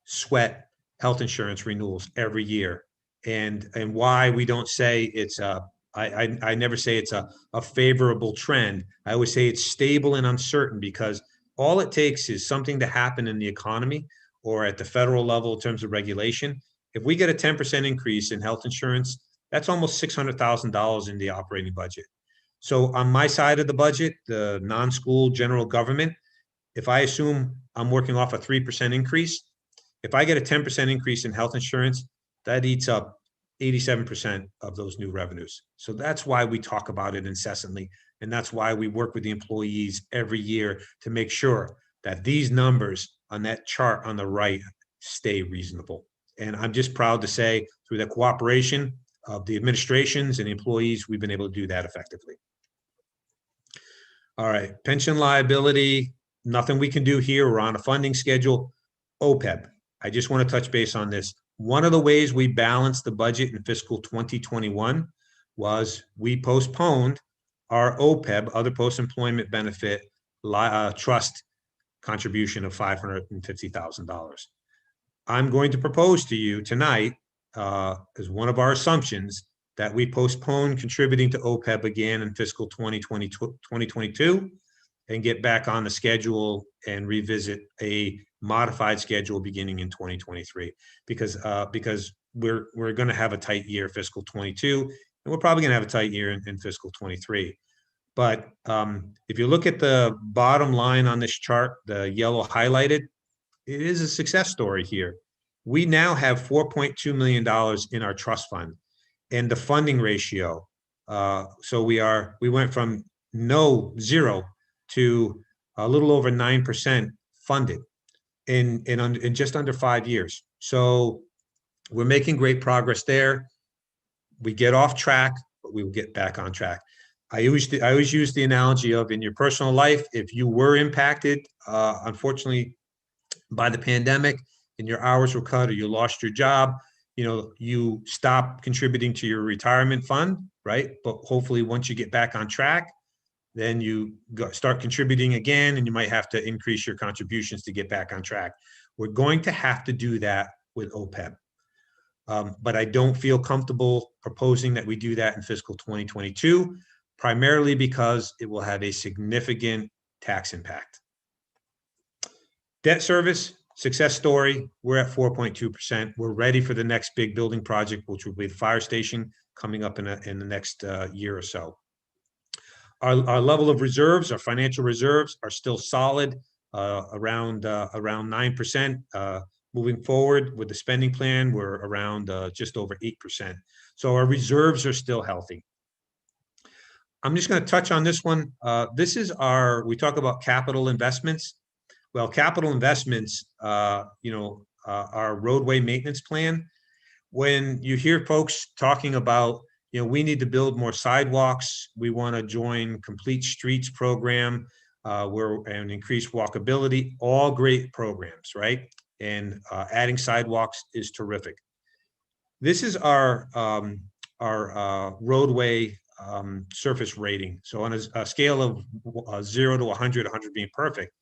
S5: sweat health insurance renewals every year, and why we don't say it's I never say it's a favorable trend. I always say it's stable and uncertain, because all it takes is something to happen in the economy or at the federal level in terms of regulation. If we get a 10% increase in health insurance, that's almost $600,000 in the operating budget. So on my side of the budget, the non-school general government, if I assume I'm working off a 3% increase, if I get a 10% increase in health insurance, that eats up 87% of those new revenues. So that's why we talk about it incessantly. And that's why we work with the employees every year to make sure that these numbers on that chart on the right stay reasonable. And I'm just proud to say, through the cooperation of the administrations and the employees, we've been able to do that effectively. All right, pension liability, nothing we can do here. We're on a funding schedule. OPEB, I just want to touch base on this. One of the ways we balanced the budget in fiscal 2021 was we postponed our OPEB, other post-employment benefit trust contribution of $550,000. I'm going to propose to you tonight, as one of our assumptions, that we postpone contributing to OPEB again in fiscal 2022 and get back on the schedule and revisit a modified schedule beginning in 2023, because we're going to have a tight year, fiscal 22, and we're probably going to have a tight year in fiscal 23. But if you look at the bottom line on this chart, the yellow highlighted, it is a success story here. We now have $4.2 million in our trust fund, and the funding ratio. So we went from zero to a little over 9% funded in just under 5 years. So we're making great progress there. We get off track, but we will get back on track. I always use the analogy of, in your personal life, if you were impacted, unfortunately, by the pandemic and your hours were cut or you lost your job, you stop contributing to your retirement fund, right? But hopefully once you get back on track, then you start contributing again, and you might have to increase your contributions to get back on track. We're going to have to do that with OPEB. But I don't feel comfortable proposing that we do that in fiscal 2022, primarily because it will have a significant tax impact. Debt service, success story, we're at 4.2%. We're ready for the next big building project, which will be the fire station coming up in the next year or so. Our level of reserves, our financial reserves, are still solid, around 9%. Moving forward with the spending plan, we're around just over 8%. So our reserves are still healthy. I'm just going to touch on this one. This is we talk about capital investments. Well, capital investments, our roadway maintenance plan. When you hear folks talking about, we need to build more sidewalks, we want to join Complete Streets program, and increase walkability, all great programs, right? And adding sidewalks is terrific. This is our roadway surface rating. So on a scale of 0 to 100, 100 being perfect,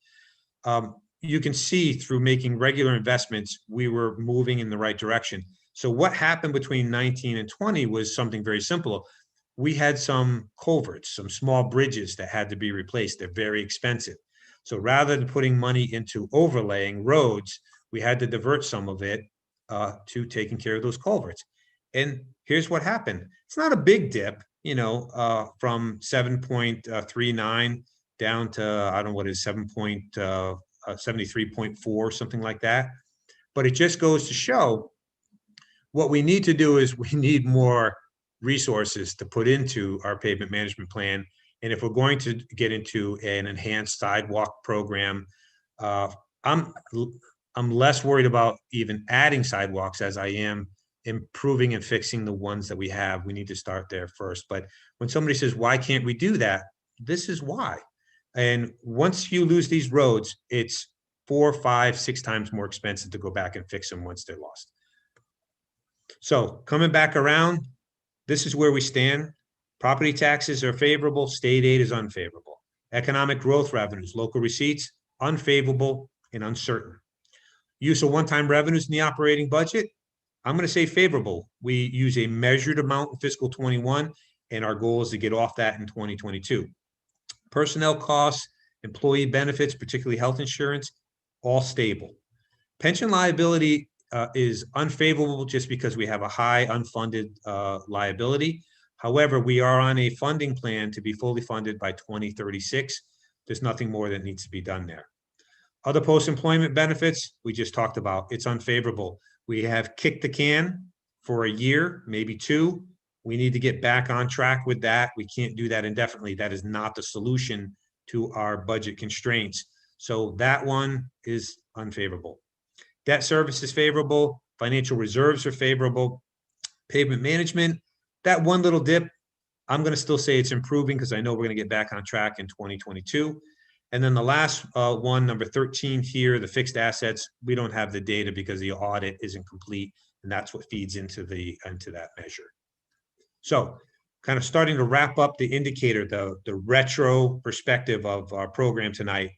S5: you can see through making regular investments, we were moving in the right direction. So what happened between 19 and 20 was something very simple. We had some culverts, some small bridges that had to be replaced. They're very expensive. So rather than putting money into overlaying roads, we had to divert some of it to taking care of those culverts. And here's what happened. It's not a big dip, from 7.39 down to, I don't know what it is, 73.4, something like that. But it just goes to show what we need to do is we need more resources to put into our pavement management plan. And if we're going to get into an enhanced sidewalk program, I'm less worried about even adding sidewalks as I am improving and fixing the ones that we have. We need to start there first. But when somebody says, why can't we do that? This is why. And once you lose these roads, it's 4, 5, 6 times more expensive to go back and fix them once they're lost. So coming back around, this is where we stand. Property taxes are favorable. State aid is unfavorable. Economic growth revenues, local receipts, unfavorable and uncertain. Use of one-time revenues in the operating budget, I'm going to say favorable. We use a measured amount in fiscal 21, and our goal is to get off that in 2022. Personnel costs, employee benefits, particularly health insurance, all stable. Pension liability is unfavorable just because we have a high unfunded liability. However, we are on a funding plan to be fully funded by 2036. There's nothing more that needs to be done there. Other post-employment benefits, we just talked about, it's unfavorable. We have kicked the can for a year, maybe 2. We need to get back on track with that. We can't do that indefinitely. That is not the solution to our budget constraints. So that one is unfavorable. Debt service is favorable. Financial reserves are favorable. Pavement management, that one little dip, I'm going to still say it's improving because I know we're going to get back on track in 2022. And then the last one, number 13 here, the fixed assets, we don't have the data because the audit isn't complete, and that's what feeds into that measure. So kind of starting to wrap up the indicator, the retro perspective of our program tonight.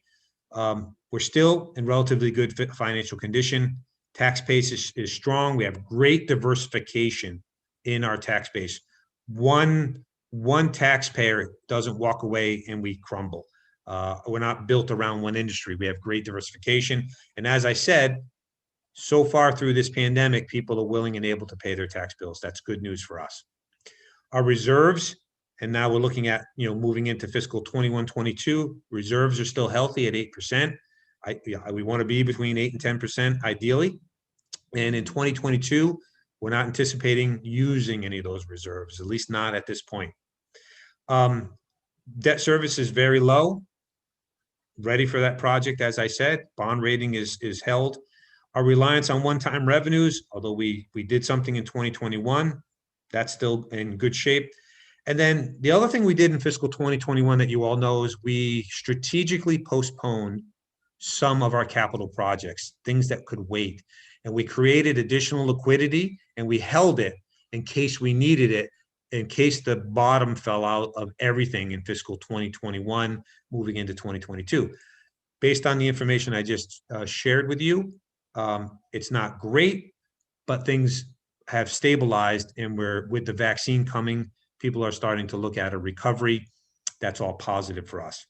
S5: We're still in relatively good financial condition. Tax base is strong. We have great diversification in our tax base. One taxpayer doesn't walk away and we crumble. We're not built around one industry. We have great diversification. And as I said, so far through this pandemic, people are willing and able to pay their tax bills. That's good news for us. Our reserves, and now we're looking at, moving into fiscal 21-22, reserves are still healthy at 8%. We want to be between 8 and 10% ideally. And in 2022, we're not anticipating using any of those reserves, at least not at this point. Debt service is very low. Ready for that project, as I said. Bond rating is held. Our reliance on one-time revenues, although we did something in 2021, that's still in good shape. And then the other thing we did in fiscal 2021 that you all know is we strategically postponed some of our capital projects, things that could wait. And we created additional liquidity and we held it in case we needed it, in case the bottom fell out of everything in fiscal 2021, moving into 2022. Based on the information I just shared with you, it's not great, but things have stabilized, and we're with the vaccine coming, people are starting to look at a recovery. That's all positive for us.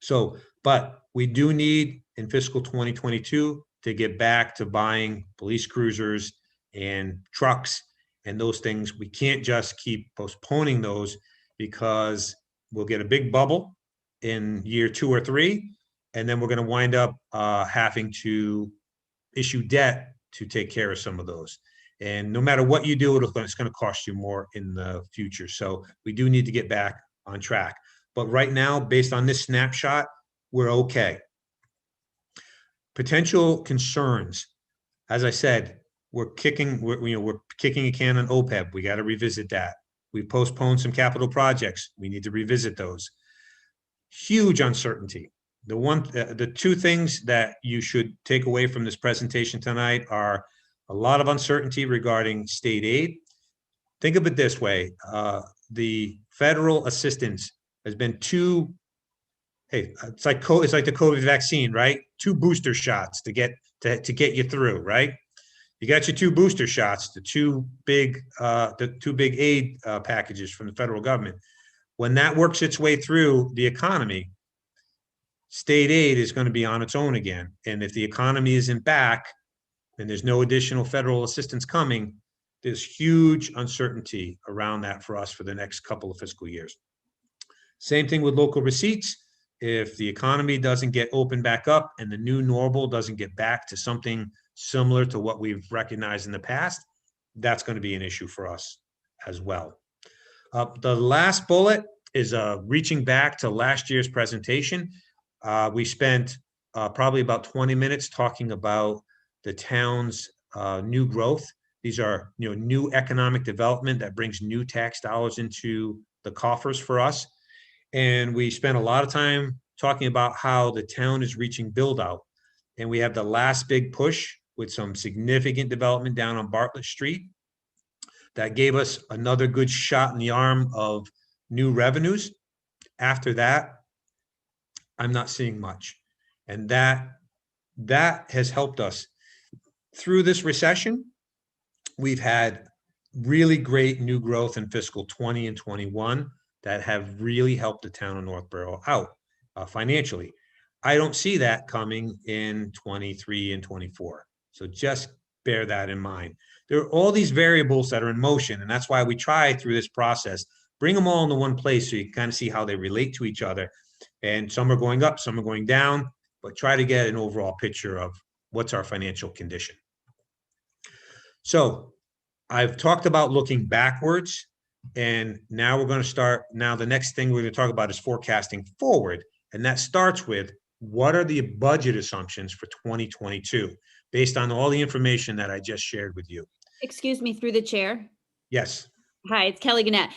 S5: So, but we do need in fiscal 2022 to get back to buying police cruisers and trucks and those things. We can't just keep postponing those because we'll get a big bubble in year 2 or 3, and then we're going to wind up having to issue debt to take care of some of those. And no matter what you do, it's going to cost you more in the future. So we do need to get back on track. But right now, based on this snapshot, we're okay. Potential concerns. As I said, we're kicking a can on OPEB. We got to revisit that. We postponed some capital projects. We need to revisit those. Huge uncertainty. The two things that you should take away from this presentation tonight are a lot of uncertainty regarding state aid. Think of it this way: the federal assistance has been it's like the COVID vaccine, right? 2 booster shots to get you through, right? You got your 2 booster shots, the two big aid packages from the federal government. When that works its way through the economy, state aid is going to be on its own again. And if the economy isn't back and there's no additional federal assistance coming, there's huge uncertainty around that for us for the next couple of fiscal years. Same thing with local receipts. If the economy doesn't get opened back up and the new normal doesn't get back to something similar to what we've recognized in the past, that's going to be an issue for us as well. The last bullet is reaching back to last year's presentation. We spent probably about 20 minutes talking about the town's new growth. These are new economic development that brings new tax dollars into the coffers for us. And we spent a lot of time talking about how the town is reaching build out. And we have the last big push with some significant development down on Bartlett Street that gave us another good shot in the arm of new revenues. After that, I'm not seeing much. And that has helped us through this recession. We've had really great new growth in fiscal 20 and 21 that have really helped the town of Northborough out financially. I don't see that coming in 23 and 24. So just bear that in mind. There are all these variables that are in motion, and that's why we try through this process, bring them all into one place so you can kind of see how they relate to each other. And some are going up, some are going down, but try to get an overall picture of what's our financial condition. So I've talked about looking backwards, and now we're going to start. Now the next thing we're going to talk about is forecasting forward. And that starts with, what are the budget assumptions for 2022 based on all the information that I just shared with you?
S6: Excuse me, through the chair.
S5: Yes.
S6: Hi, it's Kelly Gannett.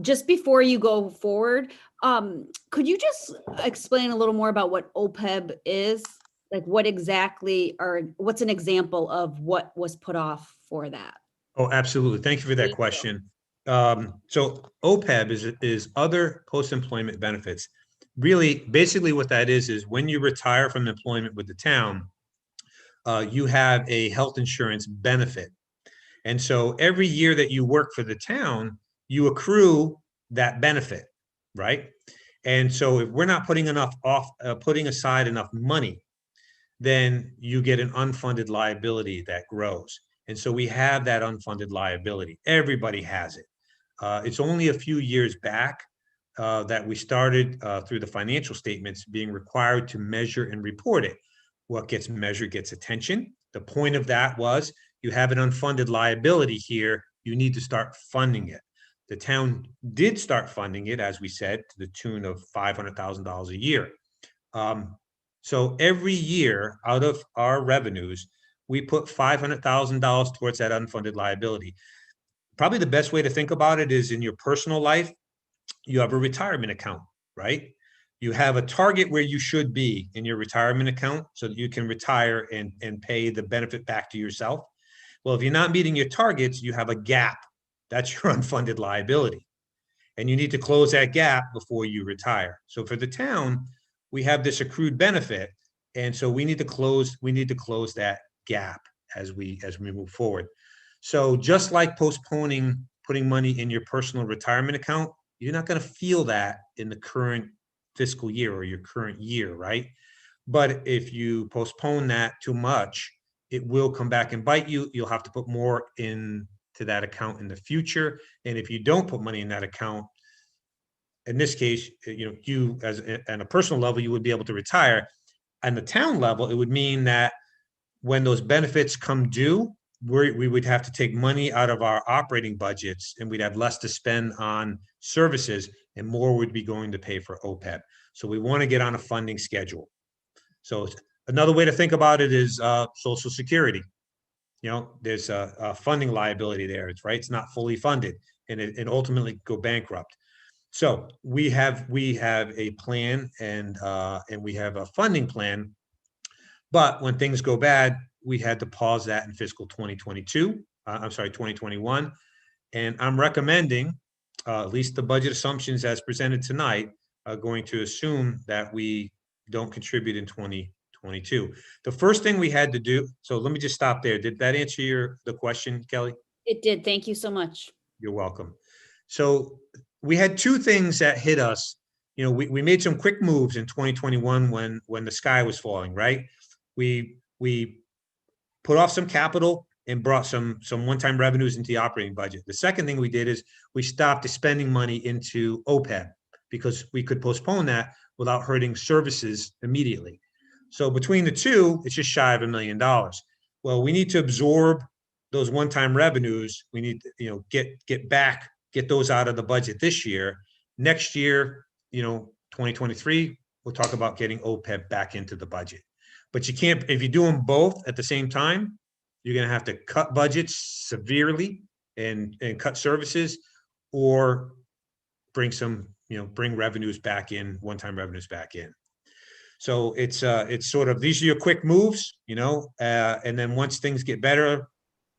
S6: Just before you go forward, could you just explain a little more about what OPEB is? Like what exactly, or what's an example of what was put off for that?
S5: Oh, absolutely. Thank you for that
S6: Thank you.
S5: question. So OPEB is other post-employment benefits. Really, basically what that is when you retire from employment with the town, you have a health insurance benefit. And so every year that you work for the town, you accrue that benefit, right? And so if we're not putting aside enough money, then you get an unfunded liability that grows. And so we have that unfunded liability. Everybody has it. It's only a few years back that we started through the financial statements being required to measure and report it. What gets measured gets attention. The point of that was, you have an unfunded liability here, you need to start funding it. The town did start funding it, as we said, to the tune of $500,000 a year. So every year out of our revenues, we put $500,000 towards that unfunded liability. Probably the best way to think about it is in your personal life, you have a retirement account, right? You have a target where you should be in your retirement account so that you can retire and pay the benefit back to yourself. Well, if you're not meeting your targets, you have a gap. That's your unfunded liability. And you need to close that gap before you retire. So for the town, we have this accrued benefit. And so we need to close that gap as we move forward. So just like putting money in your personal retirement account, you're not going to feel that in the current fiscal year or your current year, right? But if you postpone that too much, it will come back and bite you. You'll have to put more into that account in the future. And if you don't put money in that account, in this case, you as on a personal level, you would be able to retire. On the town level, it would mean that when those benefits come due, we would have to take money out of our operating budgets, and we'd have less to spend on services, and more would be going to pay for OPEB. So we want to get on a funding schedule. So another way to think about it is Social Security. There's a funding liability there. It's not fully funded, and ultimately go bankrupt. So we have a plan and we have a funding plan, but when things go bad, we had to pause that in fiscal 2021. And I'm recommending, at least the budget assumptions as presented tonight are going to assume that we don't contribute in 2022. The first thing we had to do, so let me just stop there. Did that answer the question, Kelly?
S6: It did. Thank you so much.
S5: You're welcome. So we had two things that hit us. We made some quick moves in 2021 when the sky was falling, right? We put off some capital and brought some one-time revenues into the operating budget. The second thing we did is we stopped spending money into OPEB because we could postpone that without hurting services immediately. So between the two, it's just shy of $1 million. Well, we need to absorb those one-time revenues. We need to, get those out of the budget this year. Next year, 2023, we'll talk about getting OPEB back into the budget. But you can't, if you do them both at the same time, you're going to have to cut budgets severely and cut services, or bring bring revenues back in, one-time revenues back in. So it's sort of, these are your quick moves, and then once things get better,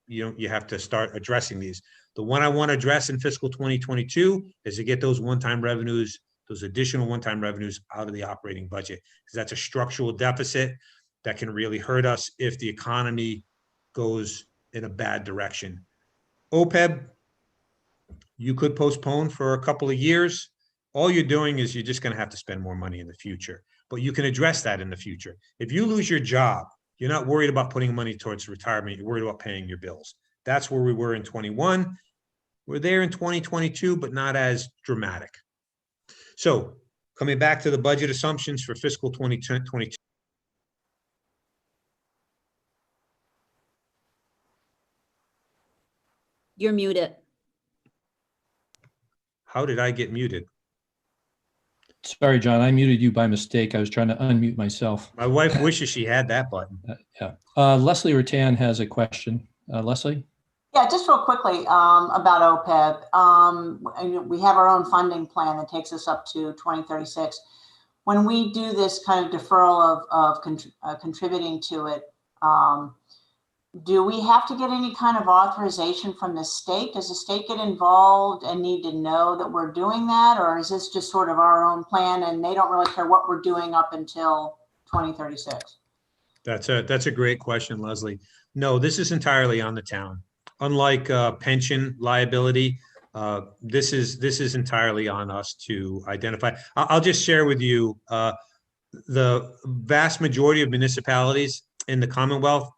S5: you have to start addressing these. The one I want to address in fiscal 2022 is to get those one-time revenues, those additional one-time revenues out of the operating budget, because that's a structural deficit that can really hurt us if the economy goes in a bad direction. OPEB, you could postpone for a couple of years. All you're doing is you're just going to have to spend more money in the future, but you can address that in the future. If you lose your job, you're not worried about putting money towards retirement. You're worried about paying your bills. That's where we were in 21. We're there in 2022, but not as dramatic. So coming back to the budget assumptions for fiscal 2022.
S6: You're muted.
S5: How did I get muted?
S2: Sorry, John, I muted you by mistake. I was trying to unmute myself.
S5: My wife wishes she had that button.
S2: Yeah. Leslie Rattan has a question. Leslie?
S7: Yeah, just real quickly about OPEB. We have our own funding plan that takes us up to 2036. When we do this kind of deferral of contributing to it, do we have to get any kind of authorization from the state? Does the state get involved and need to know that we're doing that? Or is this just sort of our own plan and they don't really care what we're doing up until 2036?
S5: That's a great question, Leslie. No, this is entirely on the town. Unlike pension liability, this is entirely on us to identify. I'll just share with you, the vast majority of municipalities in the Commonwealth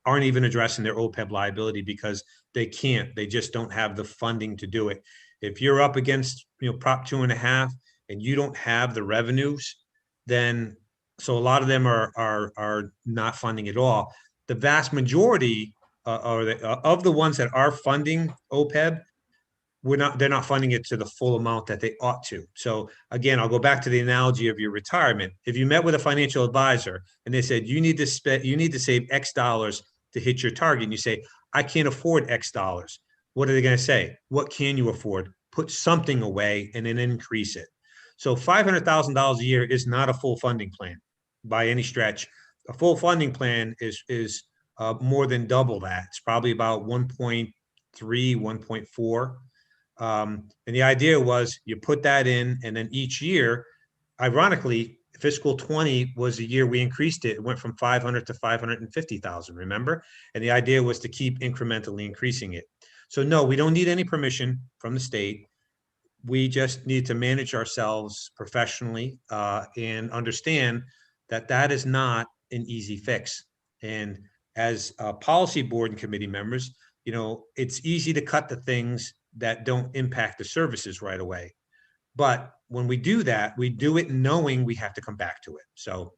S5: aren't even addressing their OPEB liability because they can't. They just don't have the funding to do it. If you're up against Prop 2.5 and you don't have the revenues, then so a lot of them are not funding at all. The vast majority of the ones that are funding OPEB, they're not funding it to the full amount that they ought to. So again, I'll go back to the analogy of your retirement. If you met with a financial advisor and they said you need to save X dollars to hit your target and you say, I can't afford X dollars. What are they going to say? What can you afford? Put something away and then increase it. So $500,000 a year is not a full funding plan by any stretch. A full funding plan is more than double that. It's probably about 1.3, 1.4. And the idea was you put that in, and then each year, ironically, fiscal 20 was the year we increased it. It went from 500 to 550,000, remember? And the idea was to keep incrementally increasing it. So no, we don't need any permission from the state. We just need to manage ourselves professionally and understand that that is not an easy fix. And as policy board and committee members, you know, it's easy to cut the things that don't impact the services right away. But when we do that, we do it knowing we have to come back to it. So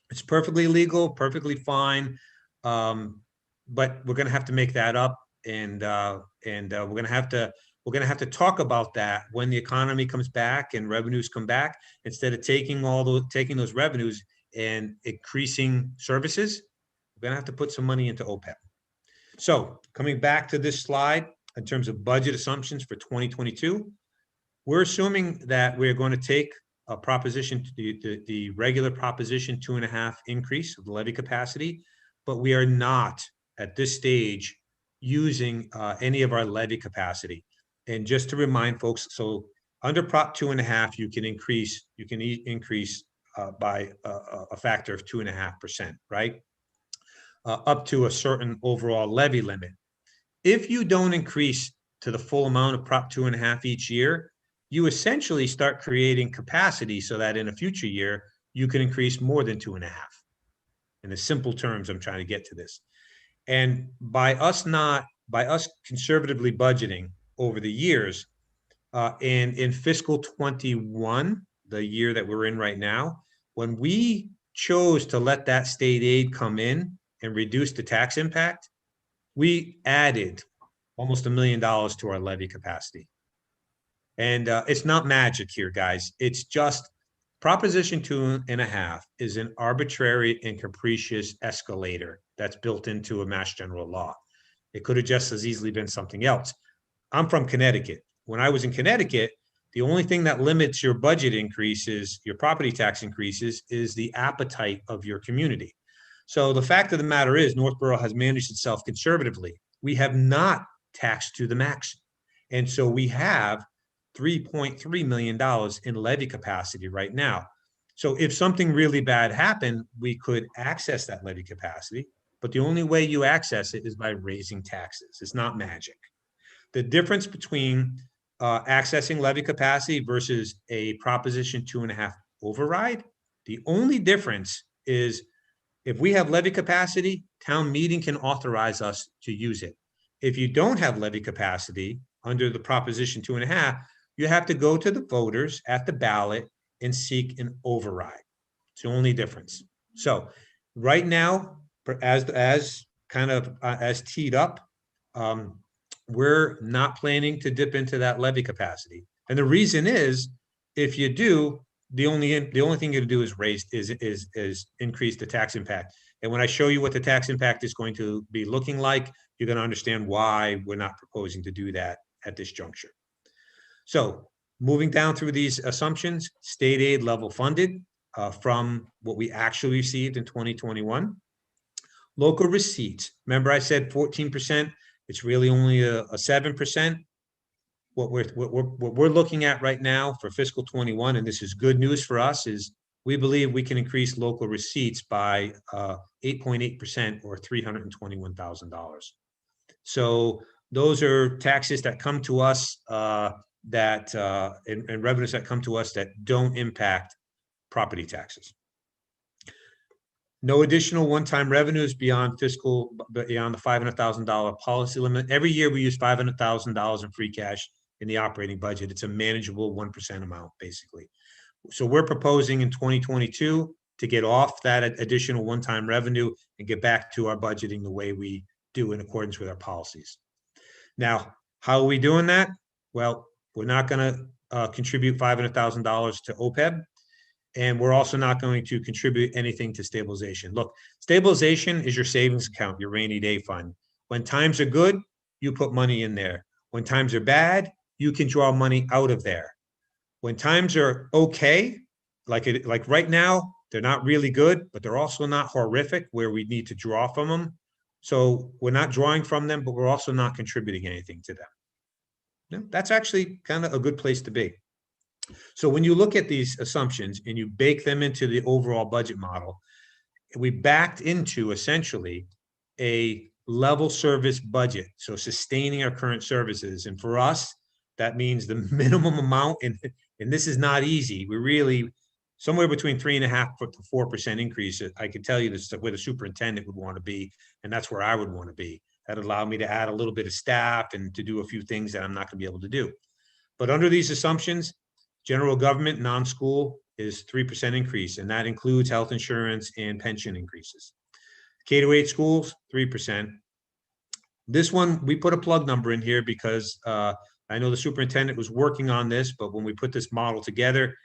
S5: it's perfectly legal, perfectly fine. But we're going to have to make that up, and we're going to have to talk about that when the economy comes back and revenues come back. Instead of taking those revenues and increasing services, we're going to have to put some money into OPEB. So coming back to this slide, in terms of budget assumptions for 2022, we're assuming that we're going to take a proposition, the regular proposition 2.5 increase of the levy capacity, but we are not at this stage using any of our levy capacity. And just to remind folks, so under Prop 2.5, you can increase by a factor of 2.5%, right? Up to a certain overall levy limit. If you don't increase to the full amount of Prop 2.5 each year, you essentially start creating capacity so that in a future year, you can increase more than 2.5. In the simple terms, I'm trying to get to this. And by us conservatively budgeting over the years, and in fiscal 21, the year that we're in right now, when we chose to let that state aid come in and reduce the tax impact, we added almost $1 million to our levy capacity. And it's not magic here, guys. It's just Proposition 2.5 is an arbitrary and capricious escalator that's built into a Mass General law. It could have just as easily been something else. I'm from Connecticut. When I was in Connecticut, the only thing that limits your budget increases, your property tax increases, is the appetite of your community. So the fact of the matter is, Northborough has managed itself conservatively. We have not taxed to the max. And so we have $3.3 million in levy capacity right now. So if something really bad happened, we could access that levy capacity, but the only way you access it is by raising taxes. It's not magic. The difference between accessing levy capacity versus a Proposition 2.5 override, the only difference is if we have levy capacity, town meeting can authorize us to use it. If you don't have levy capacity under the Proposition 2.5, you have to go to the voters at the ballot and seek an override. It's the only difference. So right now, as teed up, we're not planning to dip into that levy capacity. And the reason is, if you do, the only thing you do is increase the tax impact. And when I show you what the tax impact is going to be looking like, you're going to understand why we're not proposing to do that at this juncture. So moving down through these assumptions, state aid level funded from what we actually received in 2021. Local receipts. Remember I said 14%, it's really only a 7%. What we're looking at right now for fiscal 21, and this is good news for us, is we believe we can increase local receipts by 8.8% or $321,000. So those are taxes that come to us and revenues that come to us that don't impact property taxes. No additional one-time revenues beyond the $500,000 policy limit. Every year we use $500,000 in free cash in the operating budget. It's a manageable 1% amount, basically. So we're proposing in 2022 to get off that additional one-time revenue and get back to our budgeting the way we do in accordance with our policies. Now, how are we doing that? Well, we're not going to contribute $500,000 to OPEB. And we're also not going to contribute anything to stabilization. Look, stabilization is your savings account, your rainy day fund. When times are good, you put money in there. When times are bad, you can draw money out of there. When times are okay, like right now, they're not really good, but they're also not horrific where we need to draw from them. So we're not drawing from them, but we're also not contributing anything to them. Yeah, that's actually kind of a good place to be. So when you look at these assumptions and you bake them into the overall budget model, we backed into essentially a level service budget. So sustaining our current services. And for us, that means the minimum amount, and this is not easy. We're really somewhere between 3.5% to 4% increase. I can tell you this where the superintendent would want to be, and that's where I would want to be. That allowed me to add a little bit of staff and to do a few things that I'm not going to be able to do. But under these assumptions, general government, non-school is 3% increase, and that includes health insurance and pension increases. K-8 schools, 3%. This one, we put a plug number in here because I know the superintendent was working on this, but when we put this model together,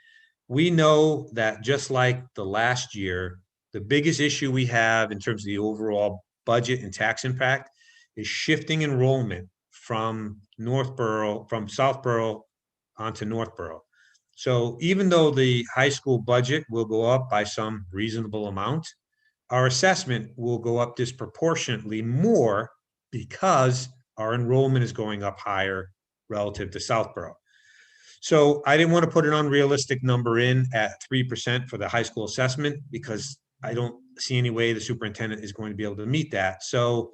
S5: we know that just like the last year, the biggest issue we have in terms of the overall budget and tax impact is shifting enrollment from Southborough onto Northborough. So even though the high school budget will go up by some reasonable amount, our assessment will go up disproportionately more because our enrollment is going up higher relative to Southborough. So I didn't want to put an unrealistic number in at 3% for the high school assessment because I don't see any way the superintendent is going to be able to meet that. So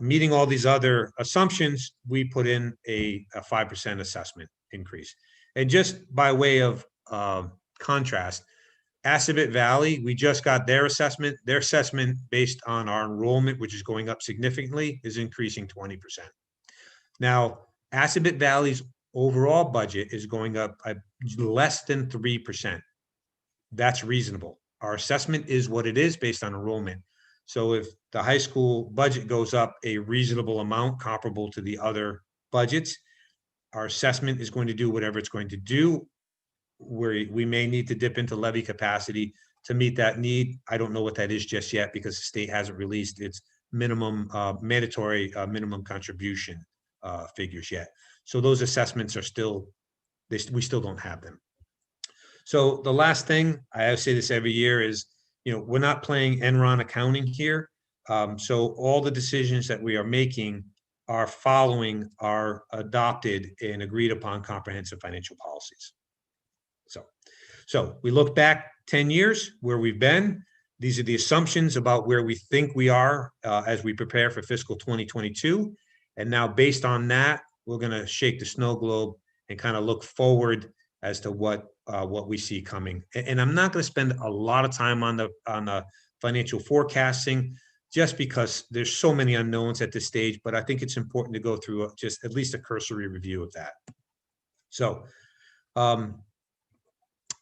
S5: meeting all these other assumptions, we put in a 5% assessment increase. And just by way of contrast, Assabet Valley, we just got their assessment. Their assessment based on our enrollment, which is going up significantly, is increasing 20%. Now, Assabet Valley's overall budget is going up less than 3%. That's reasonable. Our assessment is what it is based on enrollment. So if the high school budget goes up a reasonable amount comparable to the other budgets, our assessment is going to do whatever it's going to do. Where we may need to dip into levy capacity to meet that need. I don't know what that is just yet because the state hasn't released its minimum mandatory minimum contribution figures yet. So those assessments are still, we still don't have them. So the last thing, I say this every year is, we're not playing Enron accounting here. So all the decisions that we are making are following our adopted and agreed upon comprehensive financial policies. So we look back 10 years where we've been. These are the assumptions about where we think we are as we prepare for fiscal 2022. And now based on that, we're going to shake the snow globe and kind of look forward as to what we see coming. And I'm not going to spend a lot of time on the financial forecasting just because there's so many unknowns at this stage, but I think it's important to go through just at least a cursory review of that. So,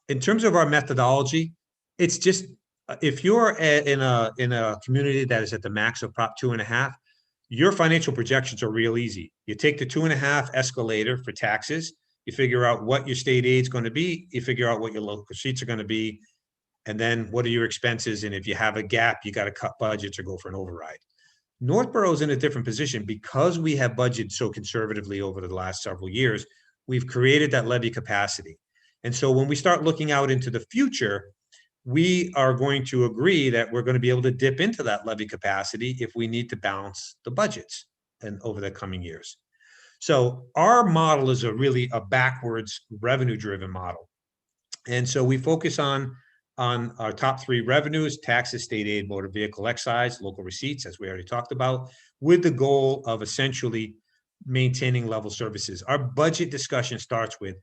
S5: in terms of our methodology, it's just if you're in a community that is at the max of Prop 2.5, your financial projections are real easy. You take the 2.5 escalator for taxes, you figure out what your state aid is going to be, you figure out what your local receipts are going to be, and then what are your expenses, and if you have a gap, you got to cut budgets or go for an override. Northborough is in a different position because we have budgeted so conservatively over the last several years. We've created that levy capacity. And so when we start looking out into the future, we are going to agree that we're going to be able to dip into that levy capacity if we need to balance the budgets and over the coming years. So our model is really a backwards revenue driven model. And so we focus on our top three revenues: taxes, state aid, motor vehicle excise, local receipts, as we already talked about, with the goal of essentially maintaining level services. Our budget discussion starts with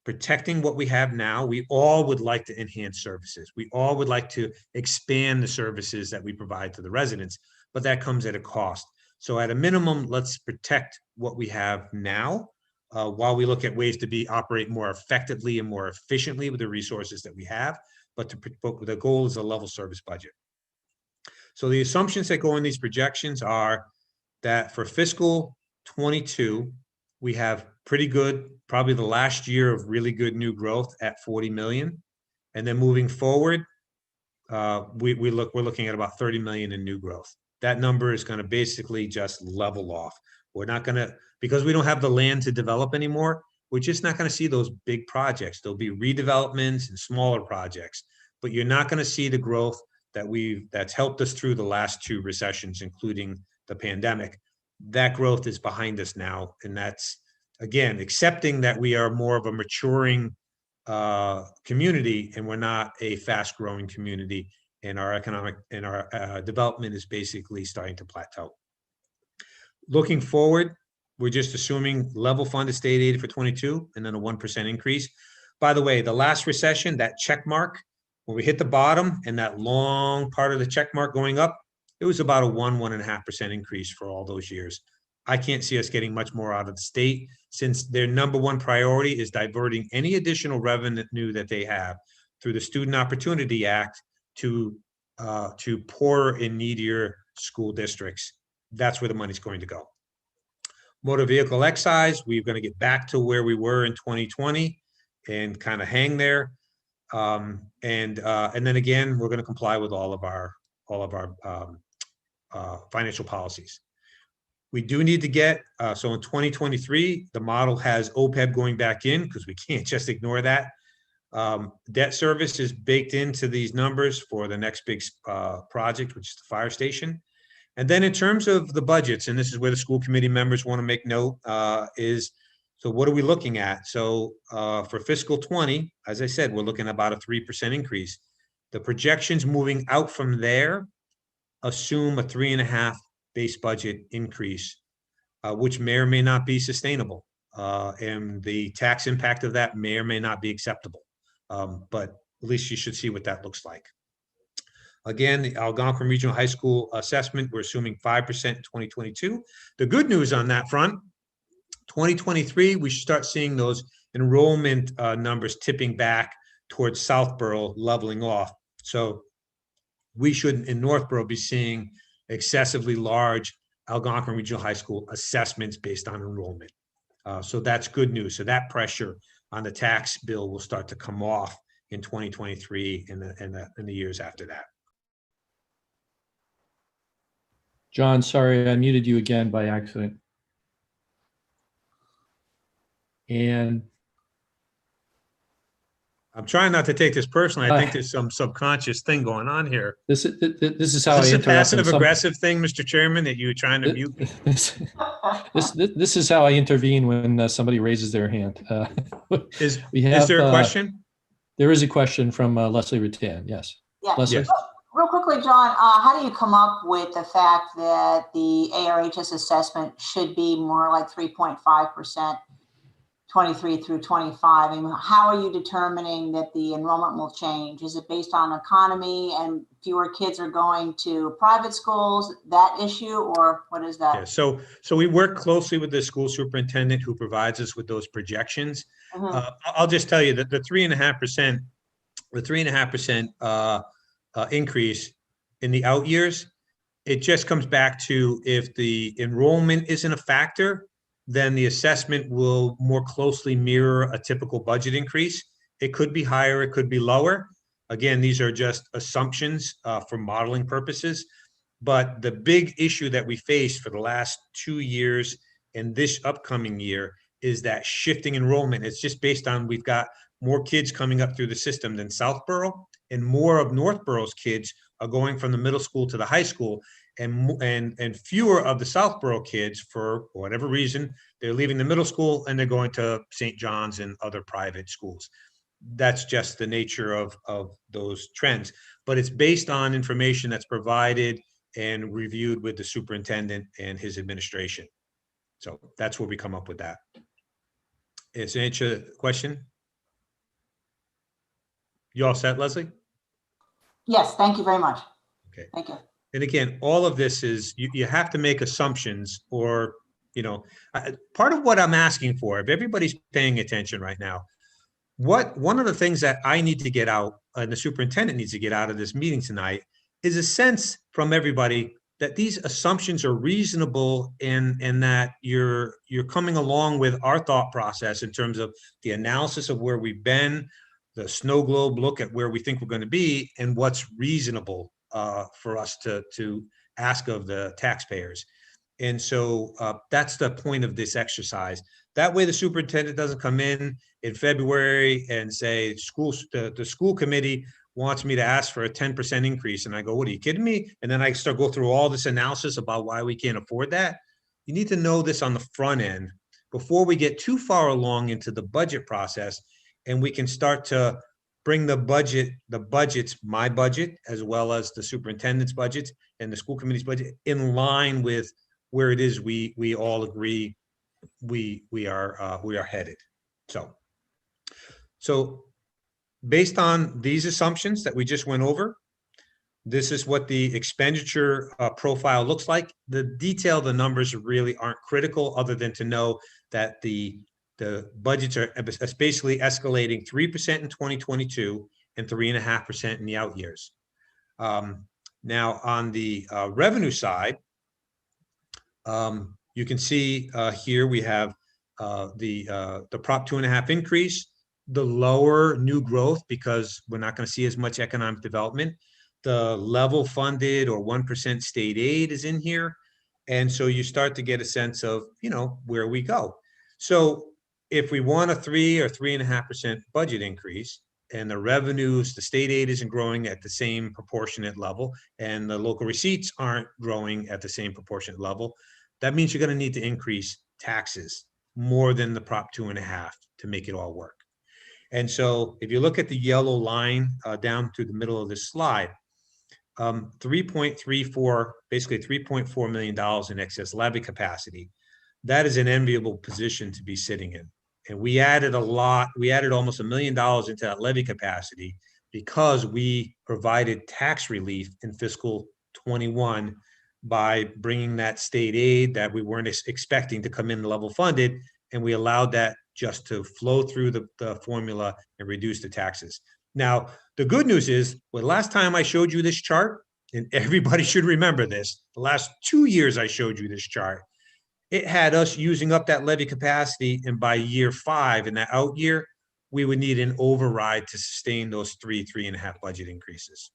S5: protecting what we have now. We all would like to enhance services. We all would like to expand the services that we provide to the residents, but that comes at a cost. So at a minimum, let's protect what we have now while we look at ways to operate more effectively and more efficiently with the resources that we have. But the goal is a level service budget. So the assumptions that go in these projections are that for fiscal 22, we have pretty good, probably the last year of really good new growth at 40 million. And then moving forward, we're looking at about 30 million in new growth. That number is going to basically just level off. We're not going to, because we don't have the land to develop anymore, we're just not going to see those big projects. There'll be redevelopments and smaller projects, but you're not going to see the growth that's helped us through the last 2 recessions, including the pandemic. That growth is behind us now. And that's, again, accepting that we are more of a maturing community and we're not a fast growing community, and our economic and our development is basically starting to plateau. Looking forward, we're just assuming level funded state aid for 22 and then a 1% increase. By the way, the last recession, that check mark, when we hit the bottom and that long part of the check mark going up, it was about a 1.5% increase for all those years. I can't see us getting much more out of the state, since their #1 priority is diverting any additional revenue that they have through the Student Opportunity Act to poorer and needier school districts. That's where the money's going to go. Motor vehicle excise, we're going to get back to where we were in 2020 and kind of hang there. And then again, we're going to comply with all of our financial policies. We do need to get, so in 2023, the model has OPEB going back in because we can't just ignore that. Debt service is baked into these numbers for the next big project, which is the fire station. And then in terms of the budgets, and this is where the school committee members want to make note, so what are we looking at? So for fiscal 20, as I said, we're looking at about a 3% increase. The projections moving out from there assume a 3.5% base budget increase, which may or may not be sustainable. And the tax impact of that may or may not be acceptable. But at least you should see what that looks like. Again, the Algonquin Regional High School assessment, we're assuming 5% in 2022. The good news on that front, 2023, we should start seeing those enrollment numbers tipping back towards Southborough, leveling off. So we should in Northborough be seeing excessively large Algonquin Regional High School assessments based on enrollment. So that's good news. So that pressure on the tax bill will start to come off in 2023 and the years after that.
S2: John, sorry, I muted you again by accident. And
S5: I'm trying not to take this personally. I think there's some subconscious thing going on here.
S2: this is
S5: Is
S2: how I
S5: this a
S2: interrupt. when
S5: passive
S2: some-
S5: aggressive thing, Mr. Chairman, that you're trying to mute me?
S2: This is how I intervene when somebody raises their hand.
S5: Is
S2: we have,
S5: there a question?
S2: There is a question from Leslie Rattan. Yes.
S7: Yeah.
S2: Leslie?
S5: Yes.
S7: Real quickly, John, how do you come up with the fact that the ARHS assessment should be more like 3.5%, 23 through 25? I mean, how are you determining that the enrollment will change? Is it based on economy and fewer kids are going to private schools, that issue, or what is that?
S5: Yeah, so we work closely with the school superintendent who provides us with those projections. I'll just tell you that the 3.5% increase in the out years, it just comes back to if the enrollment isn't a factor, then the assessment will more closely mirror a typical budget increase. It could be higher, it could be lower. Again, these are just assumptions for modeling purposes. But the big issue that we faced for the last 2 years and this upcoming year is that shifting enrollment. It's just based on we've got more kids coming up through the system than Southborough, and more of Northborough's kids are going from the middle school to the high school, and fewer of the Southborough kids, for whatever reason, they're leaving the middle school and they're going to St. John's and other private schools. That's just the nature of those trends. But it's based on information that's provided and reviewed with the superintendent and his administration. So that's where we come up with that. Is that answer the question? You all set, Leslie?
S7: Yes, thank you very much.
S5: Okay.
S7: Thank you.
S5: And again, all of this is, you have to make assumptions, or, part of what I'm asking for, if everybody's paying attention right now, one of the things that I need to get out, and the superintendent needs to get out of this meeting tonight, is a sense from everybody that these assumptions are reasonable, and that you're coming along with our thought process in terms of the analysis of where we've been, the snow globe look at where we think we're going to be and what's reasonable for us to ask of the taxpayers. And so that's the point of this exercise. That way the superintendent doesn't come in February and say, the school committee wants me to ask for a 10% increase. And I go, what are you kidding me? And then I start go through all this analysis about why we can't afford that. You need to know this on the front end before we get too far along into the budget process, and we can start to bring the budgets, my budget, as well as the superintendent's budget and the school committee's budget, in line with where it is we all agree we are headed. So based on these assumptions that we just went over, this is what the expenditure profile looks like. The detail, the numbers really aren't critical, other than to know that the budgets are basically escalating 3% in 2022 and 3.5% in the out years. Now on the revenue side, you can see here we have the Prop 2.5 increase, the lower new growth because we're not going to see as much economic development. The level funded or 1% state aid is in here. And so you start to get a sense of, where we go. So if we want a 3 or 3.5% budget increase and the revenues, the state aid isn't growing at the same proportionate level and the local receipts aren't growing at the same proportionate level, that means you're going to need to increase taxes more than the Prop 2.5 to make it all work. And so if you look at the yellow line down to the middle of this slide, 3.34, basically $3.4 million in excess levy capacity. That is an enviable position to be sitting in. And we added almost $1 million into that levy capacity because we provided tax relief in fiscal 21 by bringing that state aid that we weren't expecting to come in level funded. And we allowed that just to flow through the formula and reduce the taxes. Now, the good news is, well, last time I showed you this chart, and everybody should remember this, the last 2 years I showed you this chart, it had us using up that levy capacity, and by year 5, in that out year, we would need an override to sustain those 3.5 budget increases,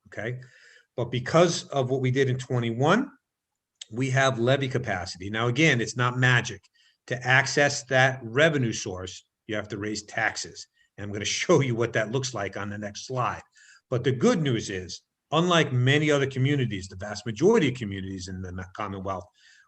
S5: okay? But because of what we did in 21, we have levy capacity. Now, again, it's not magic. To access that revenue source, you have to raise taxes. And I'm going to show you what that looks like on the next slide. But the good news is, unlike many other communities, the vast majority of communities in the Commonwealth,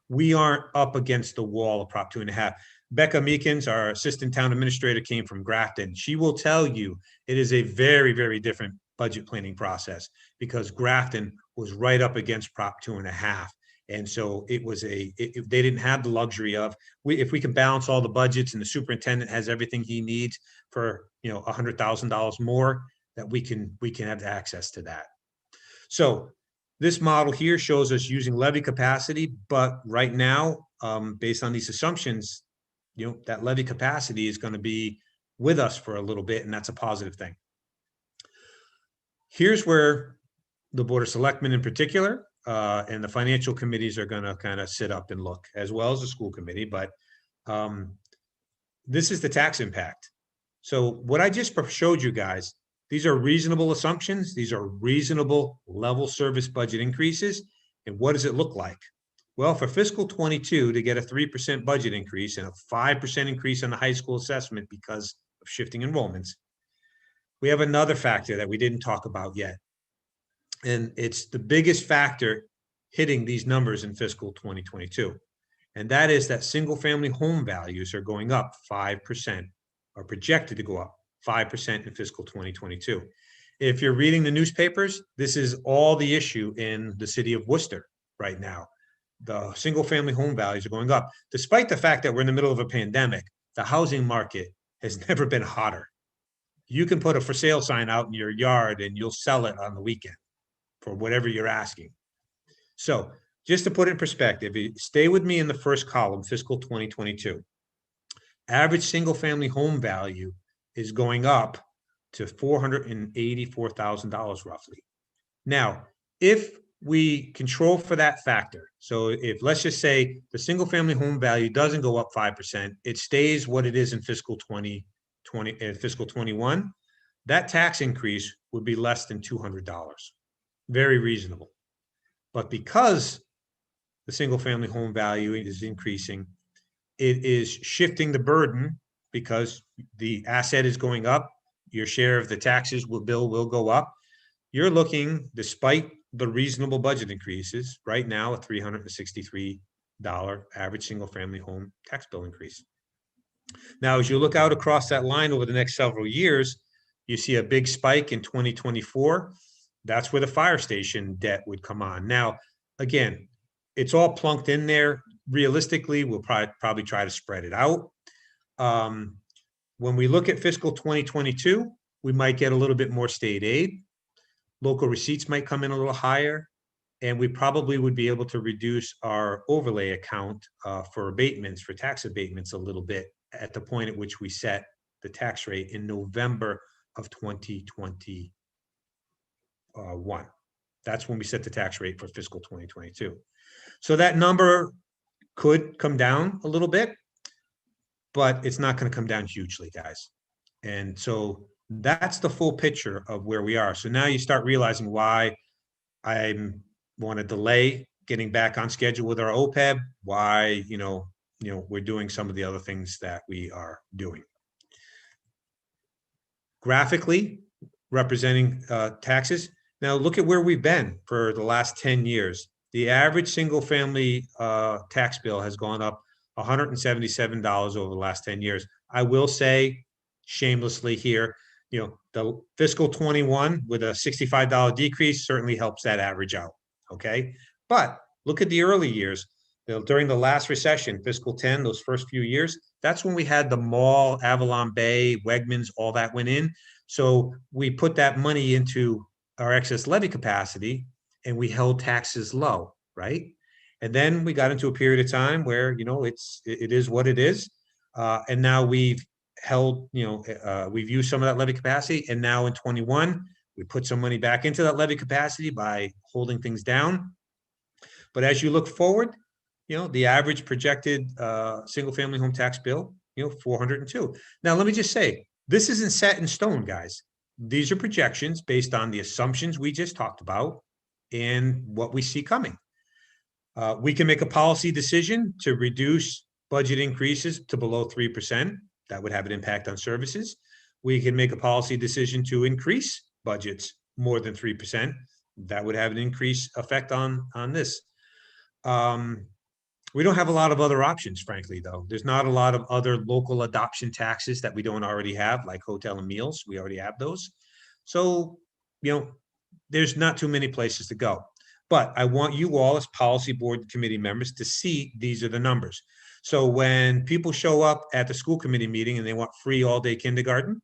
S5: we aren't up against the wall of Prop 2.5. Becca Meekins, our assistant town administrator, came from Grafton. She will tell you it is a very, very different budget planning process because Grafton was right up against Prop 2.5. And so it was they didn't have the luxury of, if we can balance all the budgets and the superintendent has everything he needs for, $100,000 more, that we can have access to that. So this model here shows us using levy capacity, but right now, based on these assumptions, that levy capacity is going to be with us for a little bit, and that's a positive thing. Here's where the Board of Selectmen in particular, and the financial committees are going to kind of sit up and look, as well as the school committee. But this is the tax impact. So what I just showed you guys, these are reasonable assumptions. These are reasonable level service budget increases. And what does it look like? Well, for fiscal 22, to get a 3% budget increase and a 5% increase on the high school assessment because of shifting enrollments, we have another factor that we didn't talk about yet. And it's the biggest factor hitting these numbers in fiscal 2022. And that is that single family home values are going up 5%, are projected to go up 5% in fiscal 2022. If you're reading the newspapers, this is all the issue in the city of Worcester right now. The single family home values are going up. Despite the fact that we're in the middle of a pandemic, the housing market has never been hotter. You can put a for sale sign out in your yard and you'll sell it on the weekend for whatever you're asking. So just to put it in perspective, stay with me in the first column, fiscal 2022. Average single family home value is going up to $484,000 roughly. Now, if we control for that factor, so if let's just say the single family home value doesn't go up 5%, it stays what it is in fiscal 2020 and fiscal 21, that tax increase would be less than $200. Very reasonable. But because the single family home value is increasing, it is shifting the burden because the asset is going up. Your share of the taxes will go up. You're looking, despite the reasonable budget increases, right now a $363 average single family home tax bill increase. Now, as you look out across that line over the next several years, you see a big spike in 2024. That's where the fire station debt would come on. Now, again, it's all plunked in there. Realistically, we'll probably try to spread it out. When we look at fiscal 2022, we might get a little bit more state aid. Local receipts might come in a little higher, and we probably would be able to reduce our overlay account for abatements, for tax abatements a little bit at the point at which we set the tax rate in November of 2021. That's when we set the tax rate for fiscal 2022. So that number could come down a little bit, but it's not going to come down hugely, guys. And so that's the full picture of where we are. So now you start realizing why I want to delay getting back on schedule with our OPEB, why, we're doing some of the other things that we are doing. Graphically representing taxes. Now look at where we've been for the last 10 years. The average single family tax bill has gone up $177 over the last 10 years. I will say shamelessly here, the fiscal 21 with a $65 decrease certainly helps that average out. Okay. But look at the early years. During the last recession, fiscal 10, those first few years, that's when we had the mall, Avalon Bay, Wegmans, all that went in. So we put that money into our excess levy capacity and we held taxes low, right? And then we got into a period of time where, it is what it is. And now we've held, we've used some of that levy capacity. And now in 21, we put some money back into that levy capacity by holding things down. But as you look forward, the average projected single family home tax bill, 402. Now, let me just say, this isn't set in stone, guys. These are projections based on the assumptions we just talked about and what we see coming. We can make a policy decision to reduce budget increases to below 3%. That would have an impact on services. We can make a policy decision to increase budgets more than 3%. That would have an increase effect on this. We don't have a lot of other options, frankly, though. There's not a lot of other local adoption taxes that we don't already have, like hotel and meals. We already have those. So, there's not too many places to go. But I want you all as policy board committee members to see these are the numbers. So when people show up at the school committee meeting and they want free all-day kindergarten,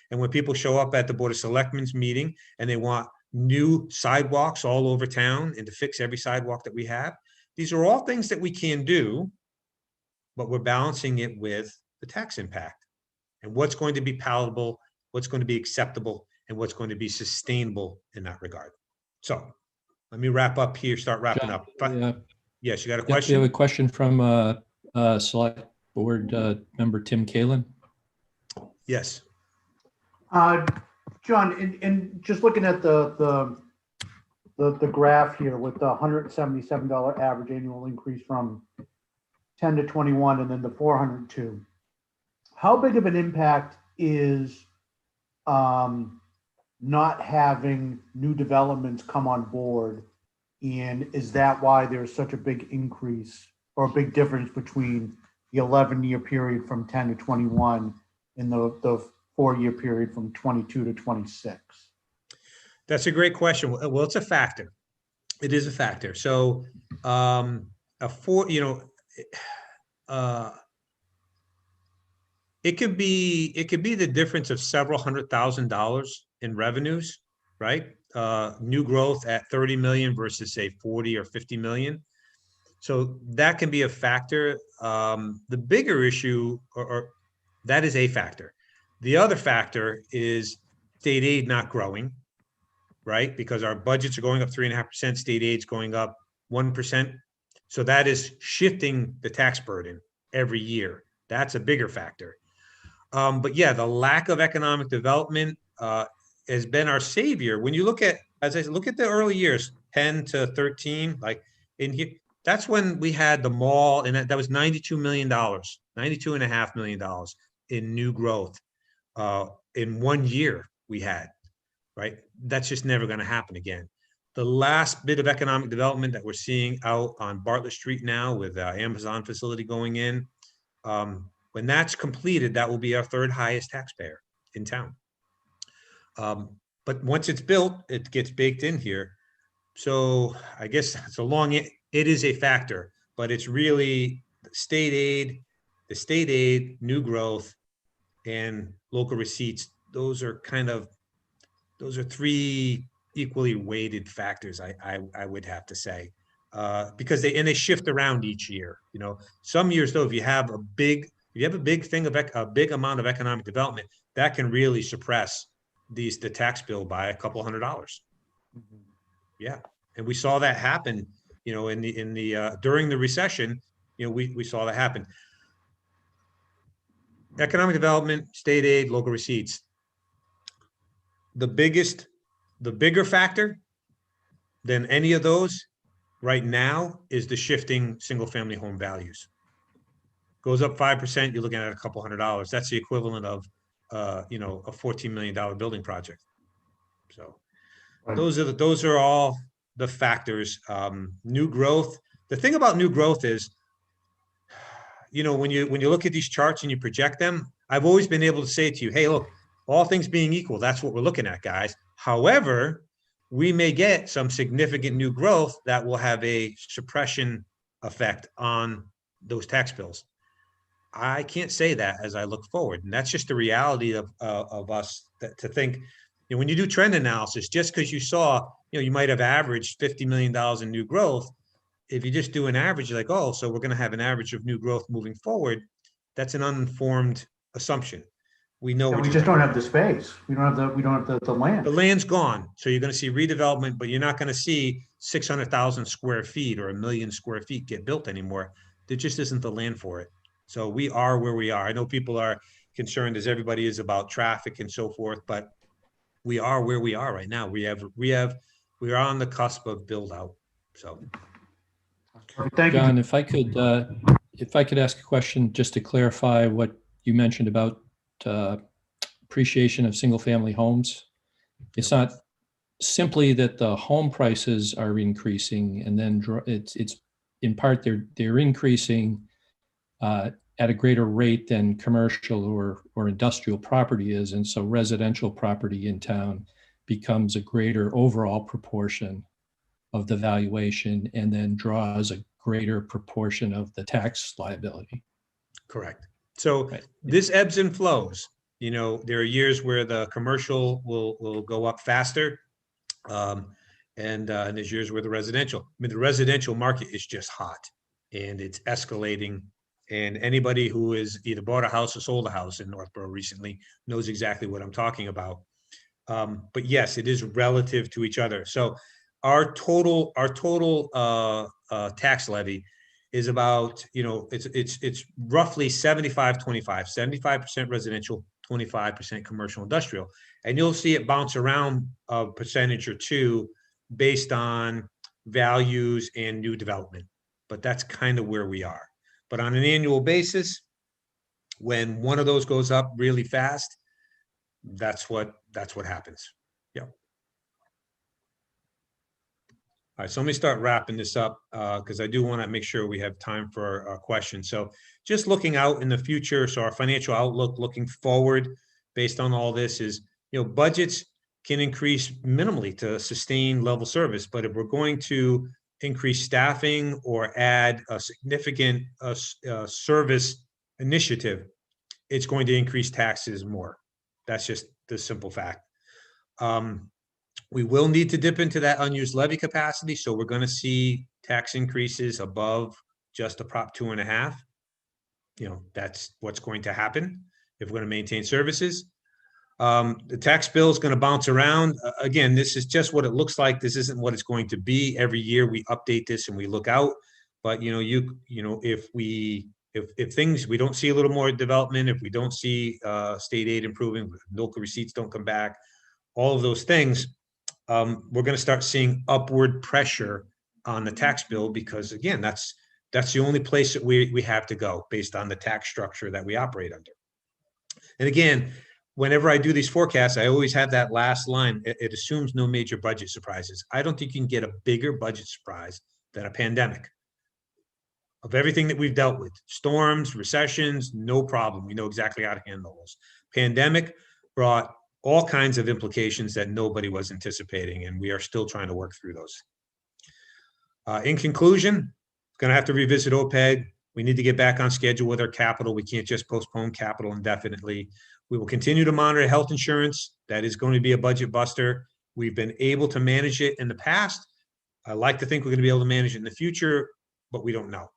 S5: and when people show up at the Board of Selectmen's meeting and they want new sidewalks all over town and to fix every sidewalk that we have, these are all things that we can do, but we're balancing it with the tax impact and what's going to be palatable, what's going to be acceptable, and what's going to be sustainable in that regard. So let me wrap up here, start wrapping up. Yes, you got a question?
S2: We have a question from Select Board Member Tim Kalin.
S5: Yes.
S8: John, and just looking at the graph here with the $177 average annual increase from 10 to 21 and then the 402, how big of an impact is not having new developments come on board? And is that why there's such a big increase or a big difference between the 11-year period from 10 to 21 and the 4-year period from 22 to 26?
S5: That's a great question. Well, it's a factor. It is a factor. So it could be the difference of several $100,000 in revenues, right? New growth at 30 million versus say 40 or 50 million. So that can be a factor. The bigger issue, or that is a factor. The other factor is state aid not growing, right? Because our budgets are going up 3.5%, state aid's going up 1%. So that is shifting the tax burden every year. That's a bigger factor. But yeah, the lack of economic development has been our savior. When you look at, as I look at the early years, 10 to 13, like in here, that's when we had the mall, and that was $92 million, $92.5 million in new growth in 1 year we had, right? That's just never going to happen again. The last bit of economic development that we're seeing out on Bartlett Street now with Amazon facility going in, when that's completed, that will be our third highest taxpayer in town. But once it's built, it gets baked in here. So I guess so long it is a factor, but it's really the state aid, new growth, and local receipts. Those are three equally weighted factors, I would have to say, because they shift around each year. You know, some years though, if you have a big thing of a big amount of economic development, that can really suppress the tax bill by a couple $100. Yeah, and we saw that happen. You know, in the during the recession, you know, we saw that happen. Economic development, state aid, local receipts. The bigger factor than any of those right now is the shifting single family home values. Goes up 5%, you're looking at a couple $100. That's the equivalent of you know, a $14 million building project. So
S8: Right.
S5: those are all the factors. New growth. The thing about new growth is, you know, when you look at these charts and you project them, I've always been able to say to you, hey, look, all things being equal, that's what we're looking at, guys. However, we may get some significant new growth that will have a suppression effect on those tax bills. I can't say that as I look forward. And that's just the reality of us to think, you know, when you do trend analysis, just because you saw, you know, you might have averaged $50 million in new growth. If you just do an average, you're like, oh, so we're going to have an average of new growth moving forward. That's an uninformed assumption. We know
S8: We just don't have the space. We don't have the land.
S5: the land's gone. So you're going to see redevelopment, but you're not going to see 600,000 square feet or 1 million square feet get built anymore. There just isn't the land for it. So we are where we are. I know people are concerned, as everybody is, about traffic and so forth, but we are where we are right now. We are on the cusp of build out. So
S8: Thank you.
S2: John, if I could ask a question just to clarify what you mentioned about appreciation of single family homes. It's not simply that the home prices are increasing, and then it's in part they're increasing at a greater rate than commercial or industrial property is, and so residential property in town becomes a greater overall proportion of the valuation, and then draws a greater proportion of the tax liability.
S5: correct. So
S2: Right.
S5: this ebbs and flows. You know, there are years where the commercial will go up faster. And there's years where the residential, I mean, the residential market is just hot and it's escalating. And anybody who has either bought a house or sold a house in Northborough recently knows exactly what I'm talking about. But yes, it is relative to each other. So our total tax levy is about, you know, it's roughly 75-25, 75% residential, 25% commercial industrial. And you'll see it bounce around a percentage or two based on values and new development. But that's kind of where we are. But on an annual basis, when one of those goes up really fast, that's what happens. Yeah. All right, so let me start wrapping this up because I do want to make sure we have time for our questions. So just looking out in the future, so our financial outlook looking forward based on all this is, you know, budgets can increase minimally to sustain level service, but if we're going to increase staffing or add a significant service initiative, it's going to increase taxes more. That's just the simple fact. We will need to dip into that unused levy capacity. So we're going to see tax increases above just a Prop 2.5. You know, that's what's going to happen if we're going to maintain services. The tax bill is going to bounce around. Again, this is just what it looks like. This isn't what it's going to be. Every year we update this and we look out. But, you know, if we if things, we don't see a little more development, if we don't see state aid improving, local receipts don't come back, all of those things, we're going to start seeing upward pressure on the tax bill, because again, that's the only place that we have to go based on the tax structure that we operate under. And again, whenever I do these forecasts, I always have that last line. It assumes no major budget surprises. I don't think you can get a bigger budget surprise than a pandemic. Of everything that we've dealt with, storms, recessions, no problem. We know exactly how to handle those. Pandemic brought all kinds of implications that nobody was anticipating, and we are still trying to work through those. In conclusion, going to have to revisit OPEB. We need to get back on schedule with our capital. We can't just postpone capital indefinitely. We will continue to monitor health insurance. That is going to be a budget buster. We've been able to manage it in the past. I like to think we're going to be able to manage it in the future, but we don't know.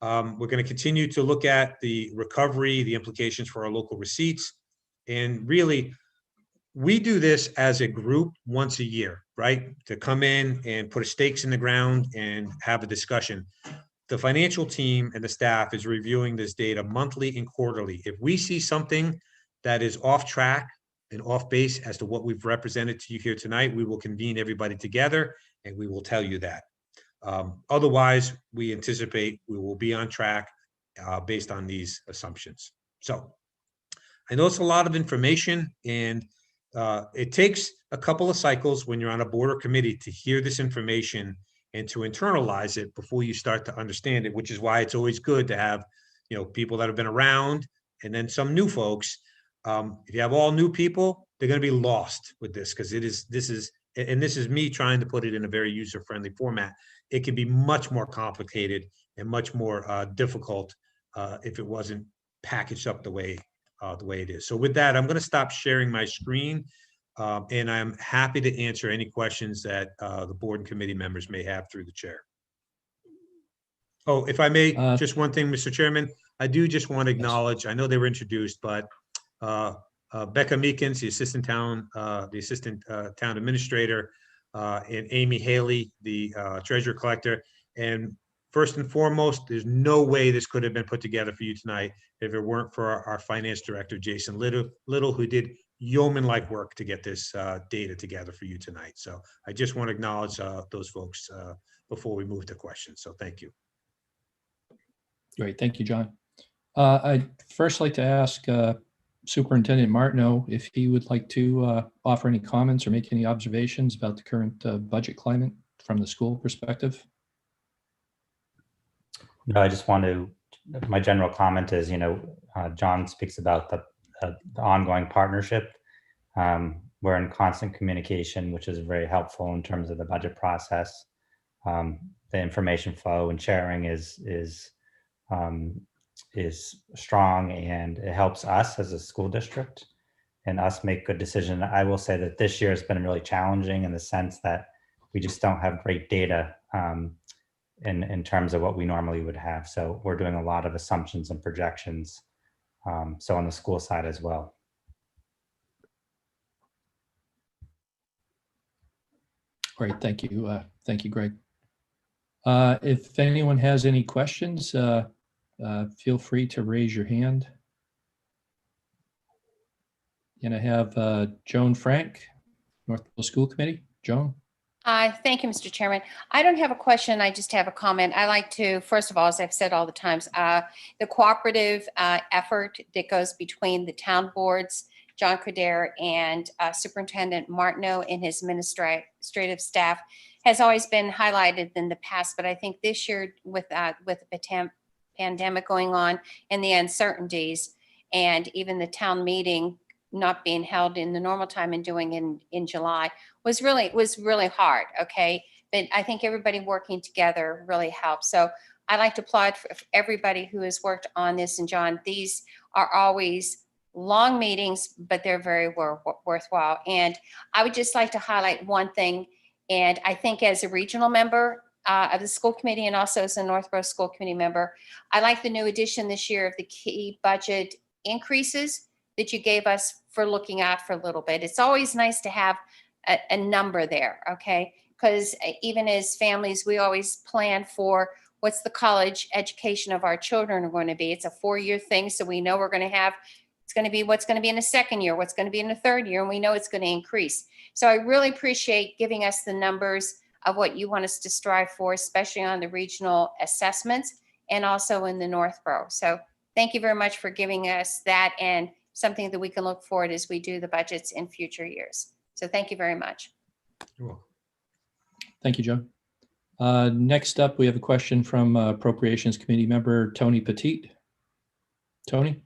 S5: We're going to continue to look at the recovery, the implications for our local receipts. And really, we do this as a group once a year, right? To come in and put stakes in the ground and have a discussion. The financial team and the staff is reviewing this data monthly and quarterly. If we see something that is off track and off base as to what we've represented to you here tonight, we will convene everybody together and we will tell you that. Otherwise, we anticipate we will be on track based on these assumptions. So I know it's a lot of information, and it takes a couple of cycles when you're on a board or committee to hear this information and to internalize it before you start to understand it, which is why it's always good to have, you know, people that have been around and then some new folks. If you have all new people, they're going to be lost with this, because this is me trying to put it in a very user-friendly format. It can be much more complicated and much more difficult if it wasn't packaged up the way it is. So with that, I'm going to stop sharing my screen, and I'm happy to answer any questions that the board and committee members may have through the chair. Oh, if I may, just one thing, Mr. Chairman, I do just want to acknowledge, I know they were introduced, but Becca Meekins, the assistant town administrator, and Amy Haley, the treasurer collector. And first and foremost, there's no way this could have been put together for you tonight if it weren't for our finance director, Jason Little, who did yeoman-like work to get this data together for you tonight. So I just want to acknowledge those folks before we move to questions. So thank you.
S2: Great, thank you, John. I'd first like to ask Superintendent Martineau if he would like to offer any comments or make any observations about the current budget climate from the school perspective.
S9: No, I just want to, my general comment is, John speaks about the ongoing partnership. We're in constant communication, which is very helpful in terms of the budget process. The information flow and sharing is strong, and it helps us as a school district and us make good decisions. I will say that this year has been really challenging in the sense that we just don't have great data in terms of what we normally would have. So we're doing a lot of assumptions and projections. So on the school side as well.
S2: Great, thank you. Thank you, Greg. If anyone has any questions, feel free to raise your hand. And I have Joan Frank, Northville School Committee. Joan?
S4: Thank you, Mr. Chairman. I don't have a question. I just have a comment. I like to, first of all, as I've said all the times, the cooperative effort that goes between the town boards, John Credere and Superintendent Martineau and his administrative staff has always been highlighted in the past. But I think this year with the pandemic going on and the uncertainties, and even the town meeting not being held in the normal time and doing in July was really hard. Okay. But I think everybody working together really helps. So I like to applaud for everybody who has worked on this. And John, these are always long meetings, but they're very worthwhile. And I would just like to highlight one thing. And I think as a regional member of the school committee and also as a Northborough School Committee member, I like the new addition this year of the key budget increases that you gave us for looking out for a little bit. It's always nice to have a number there, okay? Because even as families, we always plan for what's the college education of our children are going to be. It's a 4-year thing, so we know we're going to have, it's going to be what's going to be in the second year, what's going to be in the third year, and we know it's going to increase. So I really appreciate giving us the numbers of what you want us to strive for, especially on the regional assessments and also in the Northborough. So thank you very much for giving us that, and something that we can look forward as we do the budgets in future years. So thank you very much.
S5: You're welcome.
S2: Thank you, Joan. Next up, we have a question from Appropriations Committee member Tony Petit. Tony?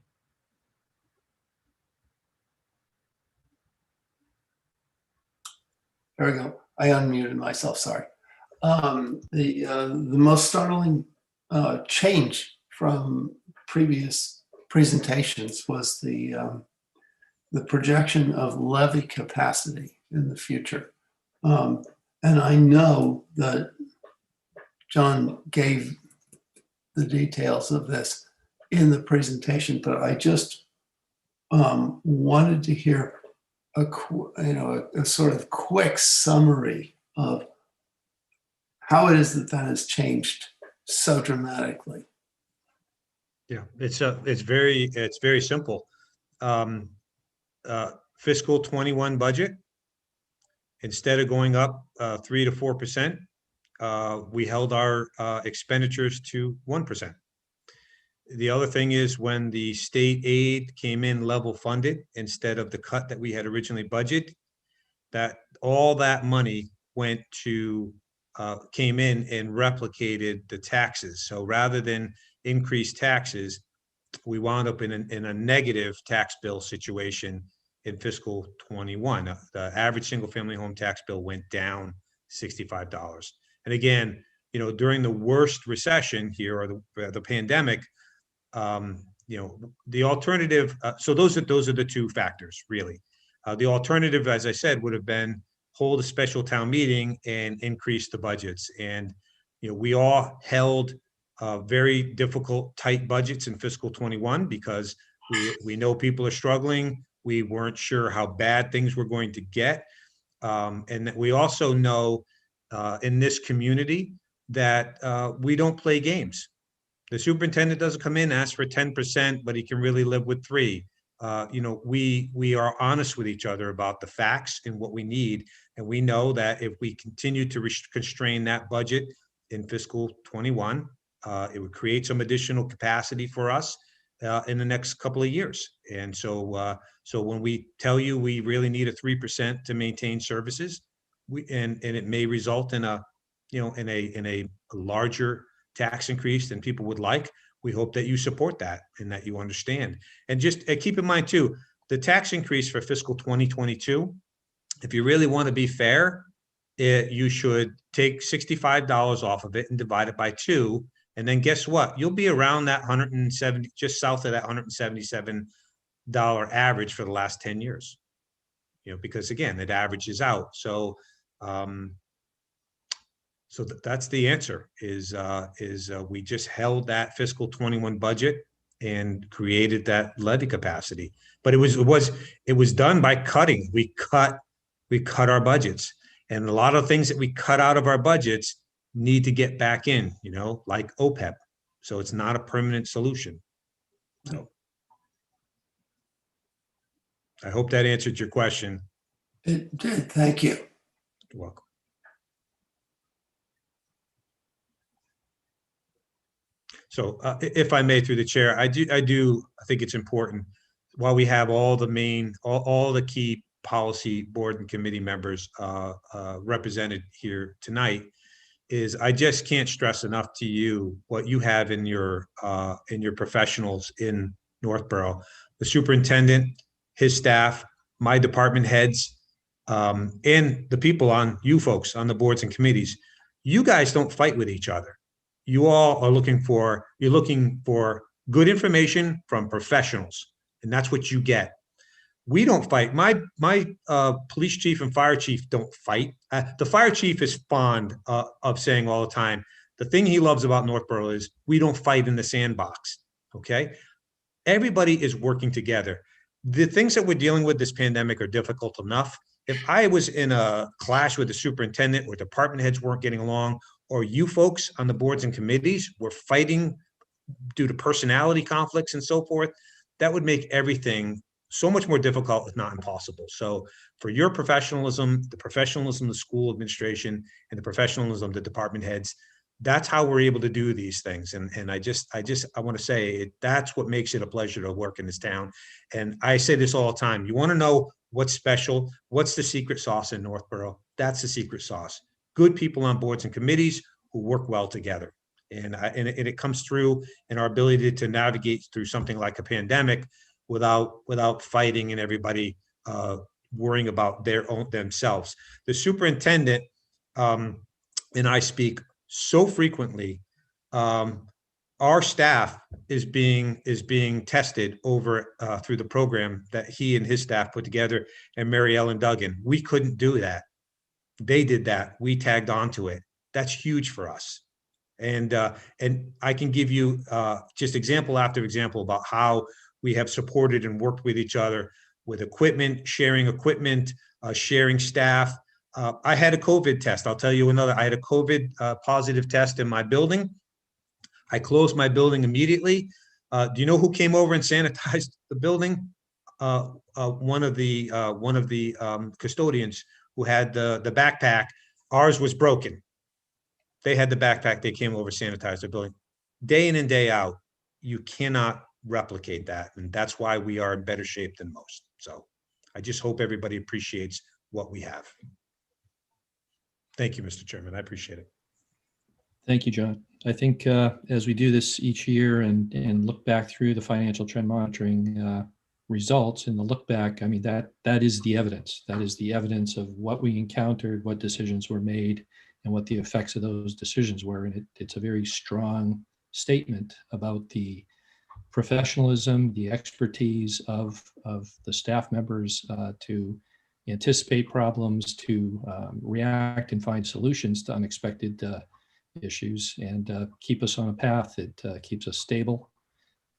S10: There we go. I unmuted myself, sorry. The most startling change from previous presentations was the projection of levy capacity in the future. And I know that John gave the details of this in the presentation, but I just wanted to hear a sort of quick summary of how it is that has changed so dramatically.
S5: Yeah, it's very simple. Fiscal 21 budget, instead of going up 3 to 4%, we held our expenditures to 1%. The other thing is, when the state aid came in level funded instead of the cut that we had originally budgeted, that all that money went to came in and replicated the taxes. So rather than increase taxes, we wound up in a negative tax bill situation in fiscal 21. The average single family home tax bill went down $65. And again, during the worst recession here, or the pandemic, the alternative, so those are the two factors, really. The alternative, as I said, would have been hold a special town meeting and increase the budgets. And, we all held very difficult, tight budgets in fiscal 21 because we know people are struggling. We weren't sure how bad things were going to get. And that we also know in this community that we don't play games. The superintendent doesn't come in, ask for 10%, but he can really live with 3. We are honest with each other about the facts and what we need. And we know that if we continue to constrain that budget in fiscal 21, it would create some additional capacity for us in the next couple of years. And so when we tell you we really need a 3% to maintain services, and it may result in a larger tax increase than people would like, we hope that you support that and that you understand. And just keep in mind too, the tax increase for fiscal 2022, if you really want to be fair, you should take $65 off of it and divide it by 2. And then guess what? You'll be around that 170, just south of that $177 average for the last 10 years. Because again, it averages out. So that's the answer, is we just held that fiscal 21 budget and created that levy capacity. But it was done by cutting. We cut our budgets, and a lot of things that we cut out of our budgets need to get back in, like OPEB. So it's not a permanent solution. So I hope that answered your question.
S10: It did. Thank you.
S5: You're welcome. So if I may, through the chair, I think it's important, while we have all the key policy board and committee members represented here tonight, is I just can't stress enough to you what you have in your professionals in Northborough, the superintendent, his staff, my department heads, and the people you folks on the boards and committees. You guys don't fight with each other. You all are looking for good information from professionals, and that's what you get. We don't fight. My police chief and fire chief don't fight. The fire chief is fond of saying all the time, the thing he loves about Northborough is we don't fight in the sandbox, okay? Everybody is working together. The things that we're dealing with this pandemic are difficult enough. If I was in a clash with the superintendent or department heads weren't getting along, or you folks on the boards and committees were fighting due to personality conflicts and so forth, that would make everything so much more difficult, if not impossible. So for your professionalism, the professionalism of the school administration, and the professionalism of the department heads, that's how we're able to do these things. And I want to say that's what makes it a pleasure to work in this town. And I say this all the time. You want to know what's special? What's the secret sauce in Northborough? That's the secret sauce. Good people on boards and committees who work well together. And it comes through in our ability to navigate through something like a pandemic without fighting and everybody worrying about themselves. The superintendent and I speak so frequently. Our staff is being tested over through the program that he and his staff put together, and Mary Ellen Duggan. We couldn't do that. They did that. We tagged onto it. That's huge for us. And I can give you just example after example about how we have supported and worked with each other with equipment, sharing staff. I had a COVID test. I'll tell you another. I had a COVID positive test in my building. I closed my building immediately. Do you know who came over and sanitized the building? One of the custodians who had the backpack. Ours was broken. They had the backpack. They came over, sanitized the building. Day in and day out, you cannot replicate that. And that's why we are in better shape than most. So I just hope everybody appreciates what we have. Thank you, Mr. Chairman. I appreciate it.
S2: Thank you, John. I think as we do this each year and look back through the financial trend monitoring results and the look back, I mean, that is the evidence. That is the evidence of what we encountered, what decisions were made, and what the effects of those decisions were. And it's a very strong statement about the professionalism, the expertise of the staff members to anticipate problems, to react and find solutions to unexpected issues, and keep us on a path that keeps us stable,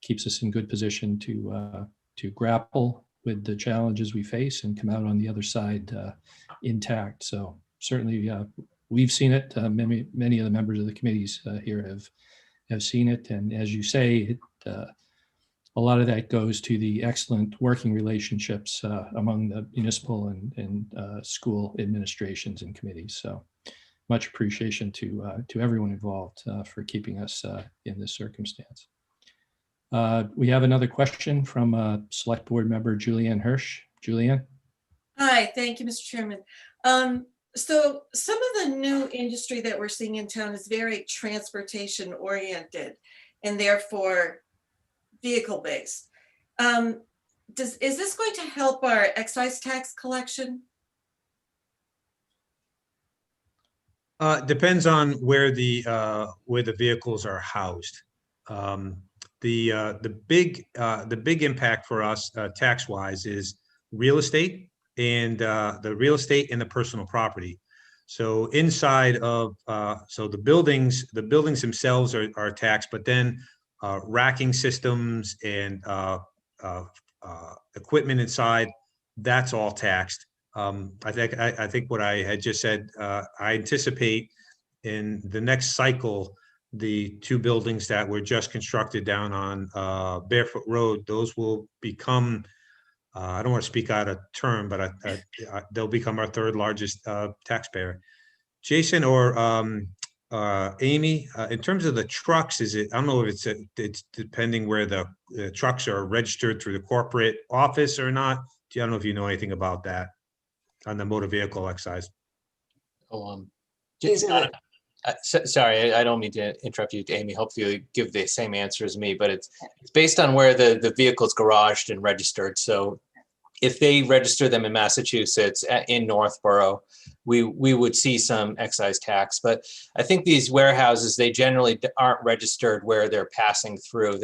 S2: keeps us in good position to grapple with the challenges we face and come out on the other side intact. So certainly we've seen it. Many of the members of the committees here have seen it. And as you say, a lot of that goes to the excellent working relationships among the municipal and school administrations and committees. So much appreciation to everyone involved for keeping us in this circumstance. We have another question from Select Board Member Julianne Hirsch. Julianne?
S11: Hi, thank you, Mr. Chairman. So some of the new industry that we're seeing in town is very transportation oriented and therefore vehicle based. Is this going to help our excise tax collection?
S5: Depends on where the vehicles are housed. The big impact for us tax wise is real estate and the personal property. So inside of so the buildings themselves are taxed, but then racking systems and equipment inside, that's all taxed. I think what I had just said, I anticipate in the next cycle, the two buildings that were just constructed down on Barefoot Road, those will become, I don't want to speak out of term, but they'll become our third largest taxpayer. Jason or Amy, in terms of the trucks, I don't know if it's depending where the trucks are registered through the corporate office or not. I don't know if you know anything about that on the motor vehicle excise.
S12: Sorry, I don't mean to interrupt you, Amy. Hopefully you give the same answer as me, but it's based on where the vehicle's garaged and registered. So if they register them in Massachusetts, in Northborough, we would see some excise tax. But I think these warehouses, they generally aren't registered where they're passing through.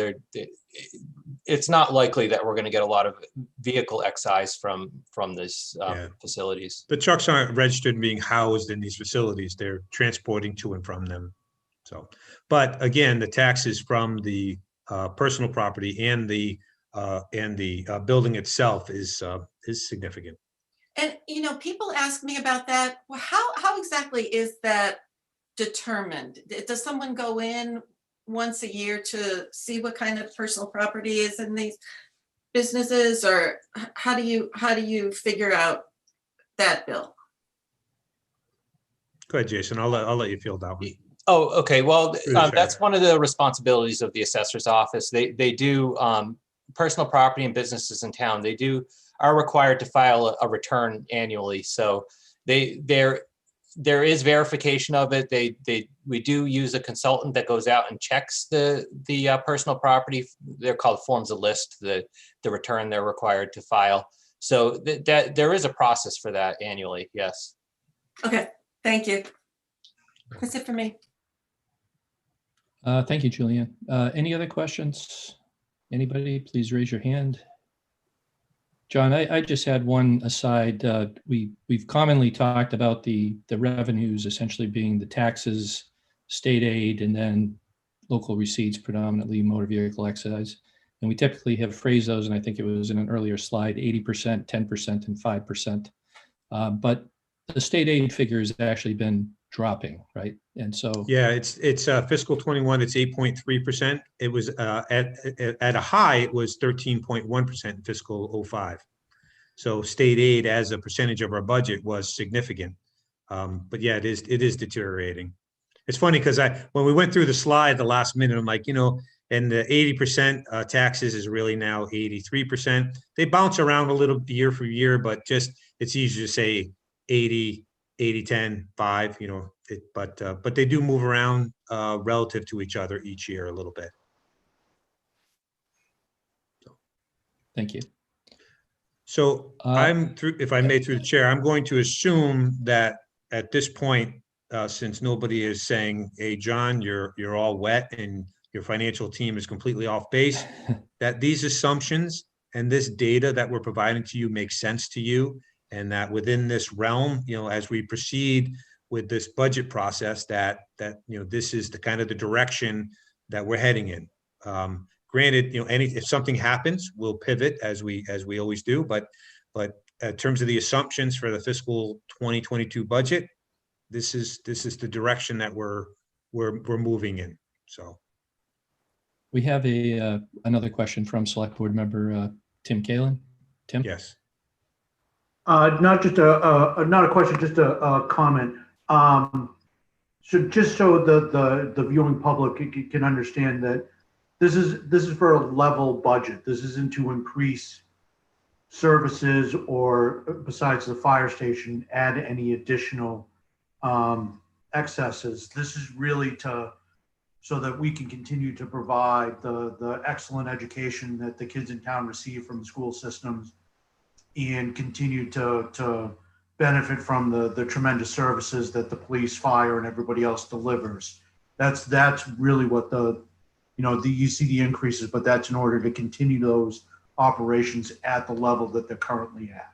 S12: It's not likely that we're going to get a lot of vehicle excise from these facilities.
S5: The trucks aren't registered being housed in these facilities. They're transporting to and from them. So, but again, the taxes from the personal property and the building itself is significant.
S11: And people ask me about that. Well, how exactly is that determined? Does someone go in once a year to see what kind of personal property is in these businesses, or how do you figure out that, Bill?
S5: Go ahead, Jason. I'll let you field that one.
S12: Oh, okay. Well,
S5: Through the chair.
S12: that's one of the responsibilities of the assessor's office. They do personal property and businesses in town. Are required to file a return annually. So there is verification of it. We do use a consultant that goes out and checks the personal property. They're called forms of list, the return they're required to file. So that there is a process for that annually. Yes.
S11: Okay, thank you. That's it for me.
S2: Thank you, Julianne. Any other questions? Anybody, please raise your hand. John, I just had one aside. We've commonly talked about the revenues essentially being the taxes, state aid, and then local receipts, predominantly motor vehicle excise. And we typically have phrased those, and I think it was in an earlier slide, 80%, 10%, and 5%. But the state aid figure has actually been dropping, right? And so
S5: yeah, it's fiscal 21. It's 8.3%. It was at a high. It was 13.1% in fiscal 05. So state aid as a percentage of our budget was significant. But yeah, it is deteriorating. It's funny because when we went through the slide the last minute, I'm like, and the 80% taxes is really now 83%. They bounce around a little year for year, but it's easy to say 80, 10, 5, but they do move around relative to each other each year a little bit.
S2: thank you.
S5: So if I may, through the chair, I'm going to assume that at this point, since nobody is saying, hey, John, you're all wet and your financial team is completely off base, that these assumptions and this data that we're providing to you makes sense to you, and that within this realm, as we proceed with this budget process, that this is the kind of the direction that we're heading in. Granted, if something happens, we'll pivot as we always do. But in terms of the assumptions for the fiscal 2022 budget, this is the direction that we're moving in. So
S2: we have another question from Select Board Member Tim Kalin. Tim?
S5: Yes.
S8: Not a question, just a comment. So just so the viewing public can understand that this is for a level budget. This isn't to increase services or, besides the fire station, add any additional excesses. This is really so that we can continue to provide the excellent education that the kids in town receive from the school systems, and continue to benefit from the tremendous services that the police, fire, and everybody else delivers. That's really what you see the increases, but that's in order to continue those operations at the level that they're currently at.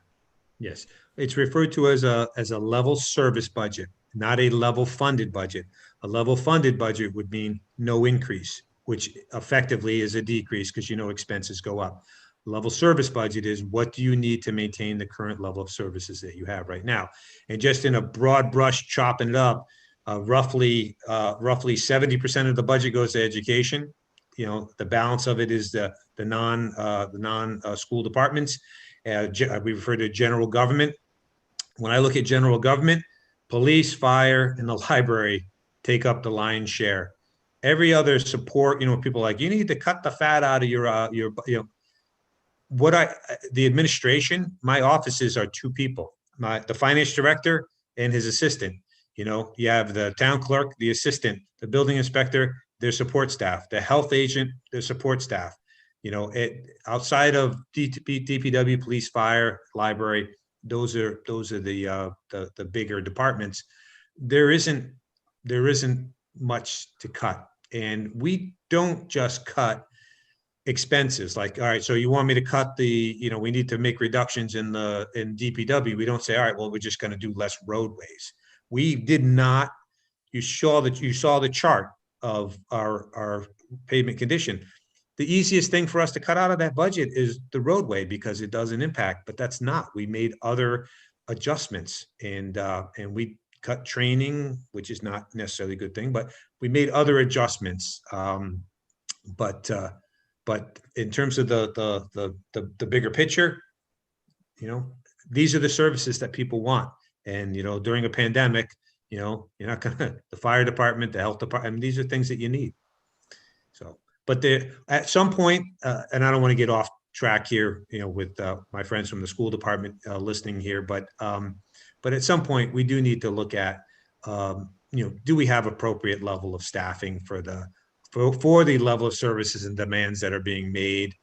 S5: Yes, it's referred to as a level service budget, not a level funded budget. A level funded budget would mean no increase, which effectively is a decrease because expenses go up. Level service budget is what do you need to maintain the current level of services that you have right now. And just in a broad brush, chopping it up, roughly 70% of the budget goes to education. The balance of it is the non school departments. We refer to general government. When I look at general government, police, fire, and the library take up the lion's share. Every other support, people are like, you need to cut the fat out of your the administration. My offices are two people, the finance director and his assistant. You have the town clerk, the assistant, the building inspector, their support staff, the health agent, their support staff. Outside of DPW, police, fire, library, those are the bigger departments. There isn't much to cut, and we don't just cut expenses. Like, all right, so you want me to cut we need to make reductions in DPW. We don't say, all right, well, we're just going to do less roadways. We did not. You saw the chart of our pavement condition. The easiest thing for us to cut out of that budget is the roadway because it doesn't impact, but that's not. We made other adjustments, and we cut training, which is not necessarily a good thing, but we made other adjustments. But in terms of the bigger picture, these are the services that people want. And, during a pandemic, you're not gonna, the fire department, the health department, I mean, these are things that you need. So, but at some point, and I don't want to get off track here, with my friends from the school department listening here, but at some point we do need to look at, do we have appropriate level of staffing for the level of services and demands that are being made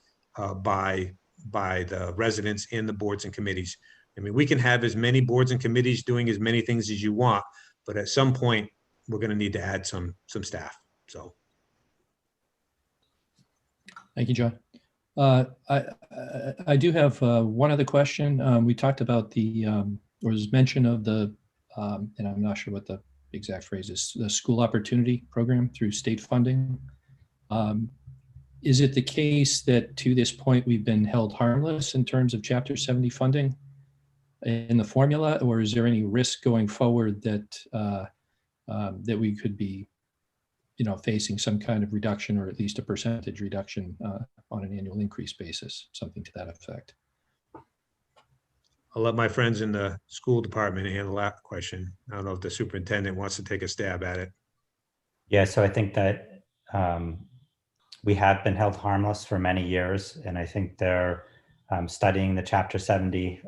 S5: by the residents and the boards and committees. I mean, we can have as many boards and committees doing as many things as you want, but at some point we're going to need to add some staff. So.
S2: Thank you, John. I do have one other question. We talked about there was mention of the, and I'm not sure what the exact phrase is, the school opportunity program through state funding. Is it the case that to this point we've been held harmless in terms of Chapter 70 funding in the formula, or is there any risk going forward that that we could be, facing some kind of reduction, or at least a percentage reduction on an annual increase basis, something to that effect?
S5: I'll let my friends in the school department handle that question. I don't know if the superintendent wants to take a stab at it.
S9: Yeah, so I think that we have been held harmless for many years, and I think they're studying the Chapter 70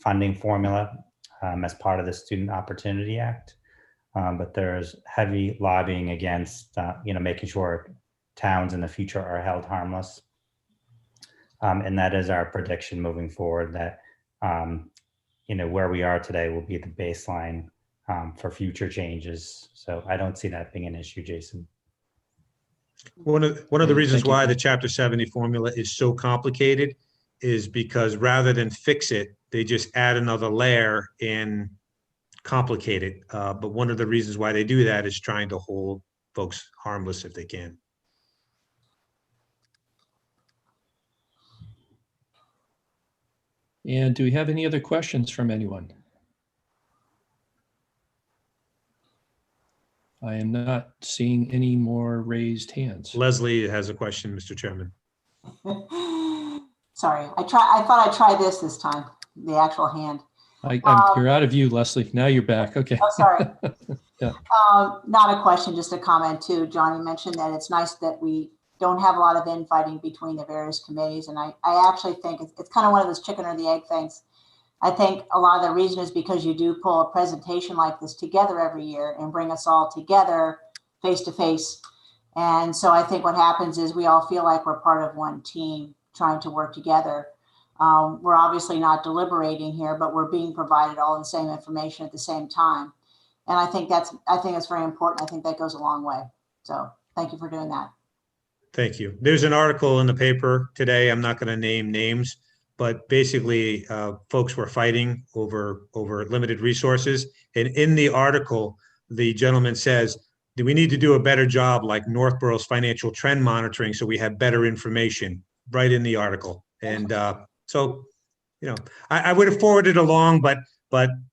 S9: funding formula as part of the Student Opportunity Act. But there's heavy lobbying against, making sure towns in the future are held harmless. And that is our prediction moving forward, that, where we are today will be the baseline for future changes. So I don't see that being an issue, Jason.
S5: One of the reasons why the Chapter 70 formula is so complicated is because rather than fix it, they just add another layer and complicate it. But one of the reasons why they do that is trying to hold folks harmless if they can.
S2: And do we have any other questions from anyone? I am not seeing any more raised hands.
S5: Leslie has a question, Mr. Chairman.
S7: Sorry, I thought I'd try this time, the actual hand.
S2: You're out of view, Leslie. Now you're back. Okay.
S7: Oh, sorry.
S2: Yeah.
S7: Not a question, just a comment too. John, you mentioned that it's nice that we don't have a lot of infighting between the various committees. And I actually think it's kind of one of those chicken or the egg things. I think a lot of the reason is because you do pull a presentation like this together every year and bring us all together face to face. And so I think what happens is we all feel like we're part of one team trying to work together. We're obviously not deliberating here, but we're being provided all the same information at the same time. And I think that's very important. I think that goes a long way. So thank you for doing that.
S5: Thank you. There's an article in the paper today. I'm not going to name names, but basically folks were fighting over limited resources. And in the article, the gentleman says, do we need to do a better job like Northborough's financial trend monitoring so we have better information, right in the article. And so, I would have forwarded along, but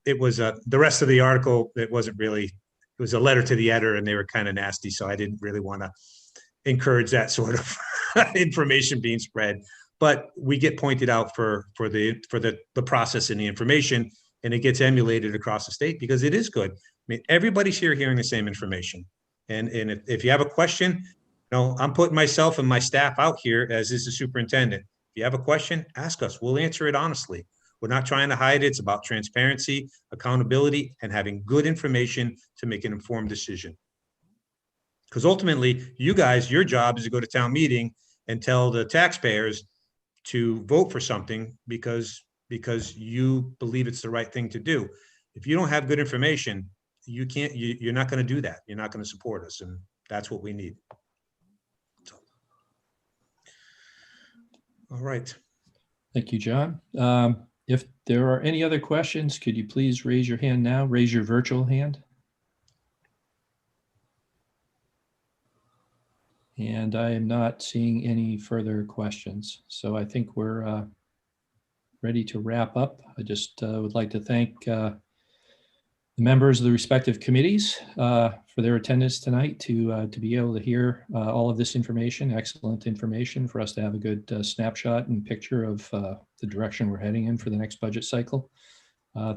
S5: it was the rest of the article. It wasn't really, it was a letter to the editor and they were kind of nasty. So I didn't really want to encourage that sort of information being spread. But we get pointed out for the process and the information, and it gets emulated across the state because it is good. I mean, everybody's hearing the same information. And if you have a question, I'm putting myself and my staff out here, as is the superintendent. If you have a question, ask us. We'll answer it honestly. We're not trying to hide it. It's about transparency, accountability, and having good information to make an informed decision. Because ultimately, you guys, your job is to go to town meeting and tell the taxpayers to vote for something because you believe it's the right thing to do. If you don't have good information, you're not going to do that. You're not going to support us, and that's what we need. So. All right.
S2: Thank you, John. If there are any other questions, could you please raise your hand now? Raise your virtual hand. And I am not seeing any further questions. So I think we're ready to wrap up. I just would like to thank the members of the respective committees for their attendance tonight to be able to hear all of this information, excellent information for us to have a good snapshot and picture of the direction we're heading in for the next budget cycle.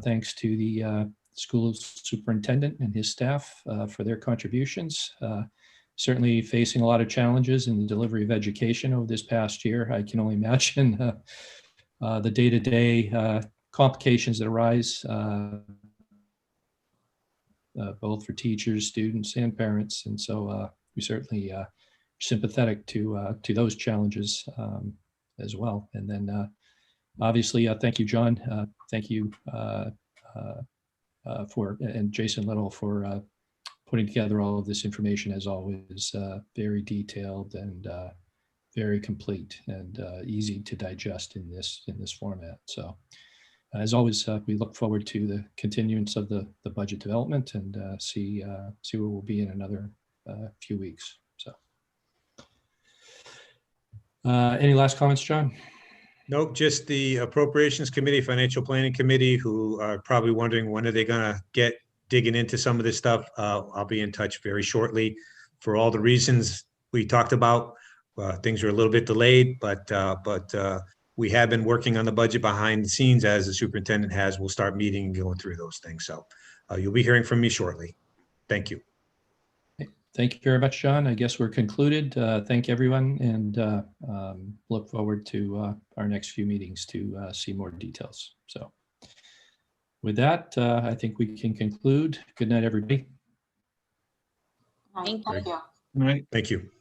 S2: Thanks to the school superintendent and his staff for their contributions. Certainly facing a lot of challenges in the delivery of education over this past year. I can only imagine the day-to-day complications that arise both for teachers, students, and parents. And so we certainly are sympathetic to those challenges as well. And then obviously, thank you, John. Thank you and Jason Little for putting together all of this information, as always, very detailed and very complete and easy to digest in this format. So as always, we look forward to the continuance of the budget development and see where we'll be in another few weeks. So any last comments, John?
S5: Nope, just the Appropriations Committee, Financial Planning Committee, who are probably wondering when are they going to get digging into some of this stuff. I'll be in touch very shortly. For all the reasons we talked about, things are a little bit delayed, but we have been working on the budget behind the scenes, as the superintendent has. We'll start meeting and going through those things. So you'll be hearing from me shortly. Thank you.
S2: Thank you very much, John. I guess we're concluded. Thank everyone, and look forward to our next few meetings to see more details. So with that, I think we can conclude. Good night, everybody.
S7: Thank you.
S5: Thank you.